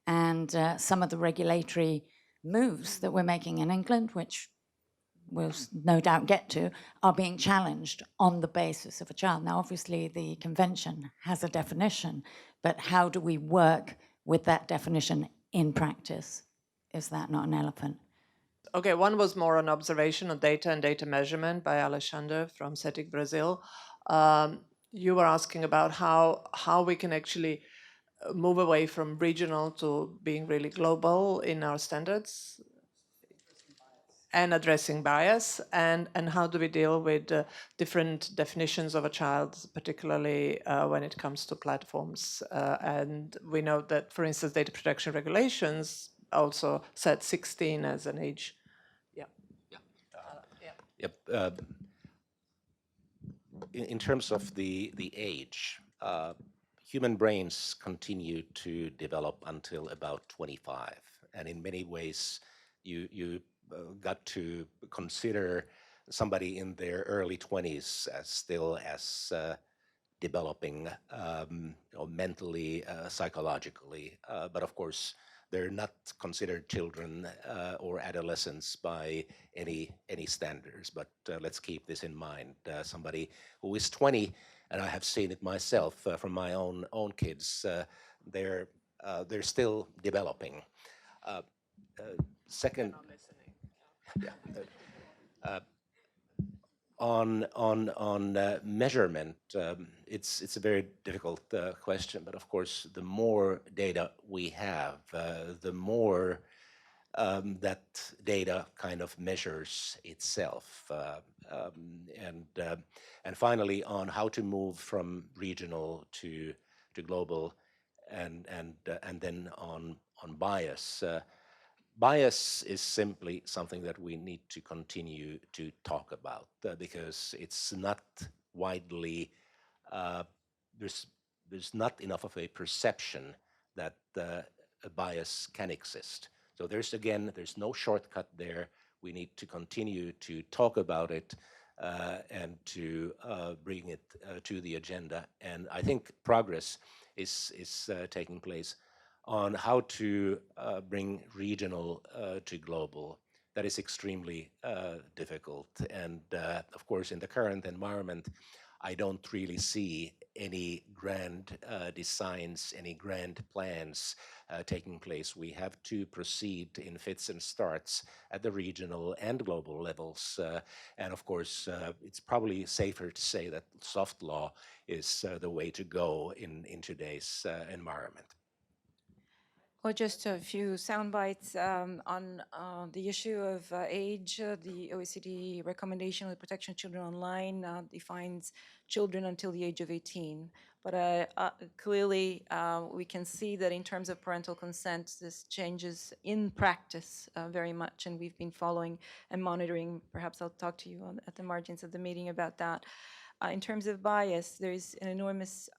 And some of the regulatory moves that we're making in England, which we'll no doubt get to, are being challenged on the basis of a child. Now, obviously, the convention has a definition, but how do we work with that definition in practice? Is that not an elephant? Okay, one was more an observation on data and data measurement by Alexander from CETIC Brazil. You were asking about how we can actually move away from regional to being really global in our standards and addressing bias, and how do we deal with different definitions of a child, particularly when it comes to platforms. And we know that, for instance, data protection regulations also set 16 as an age. Yep. In terms of the age, human brains continue to develop until about 25, and in many ways, you got to consider somebody in their early 20s as still as developing mentally, psychologically, but of course they're not considered children or adolescents by any standards. But let's keep this in mind. Somebody who is 20, and I have seen it myself from my own kids, they're still developing. Second, on measurement, it's a very difficult question. But of course, the more data we have, the more that data kind of measures itself. And finally, on how to move from regional to global, and then on bias. Bias is simply something that we need to continue to talk about because it's not widely, there's not enough of a perception that a bias can exist. So there's no shortcut there. We need to continue to talk about it and to bring it to the agenda. And I think progress is taking place on how to bring regional to global. That is extremely difficult. And of course, in the current environment, I don't really see any grand designs, any grand plans taking place. We have to proceed in fits and starts at the regional and global levels. And of course, it's probably safer to say that soft law is the way to go in today's environment. Well, just a few sound bites on the issue of age. The OECD recommendation on the protection of children online defines children until the age of 18. But clearly, we can see that in terms of parental consent, this changes in practice very much, and we've been following and monitoring. Perhaps I'll talk to you at the margins of the meeting about that. In terms of bias, there's an enormous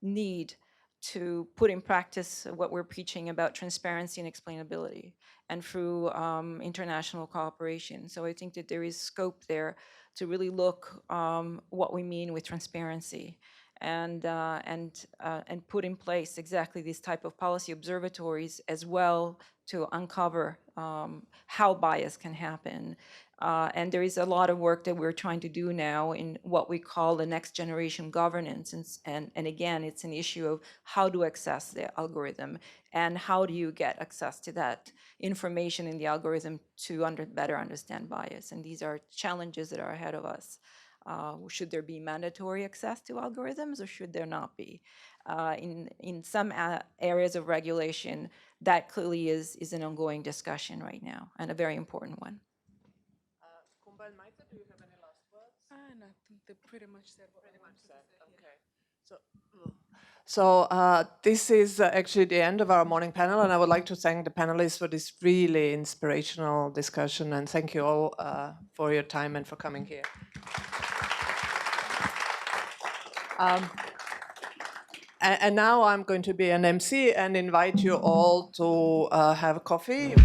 need to put in practice what we're preaching about transparency and explainability, and through international cooperation. So I think that there is scope there to really look what we mean with transparency, and put in place exactly these type of policy observatories as well to uncover how bias can happen. And there is a lot of work that we're trying to do now in what we call the next generation governance. And again, it's an issue of how to access the algorithm and how do you get access to that information in the algorithm to better understand bias. And these are challenges that are ahead of us. Should there be mandatory access to algorithms or should there not be? In some areas of regulation, that clearly is an ongoing discussion right now and a very important one. Do you have any last words? They pretty much said what I wanted to say. Okay. So this is actually the end of our morning panel, and I would like to thank the panelists for this really inspirational discussion, and thank you all for your time and for coming here. And now I'm going to be an MC and invite you all to have a coffee.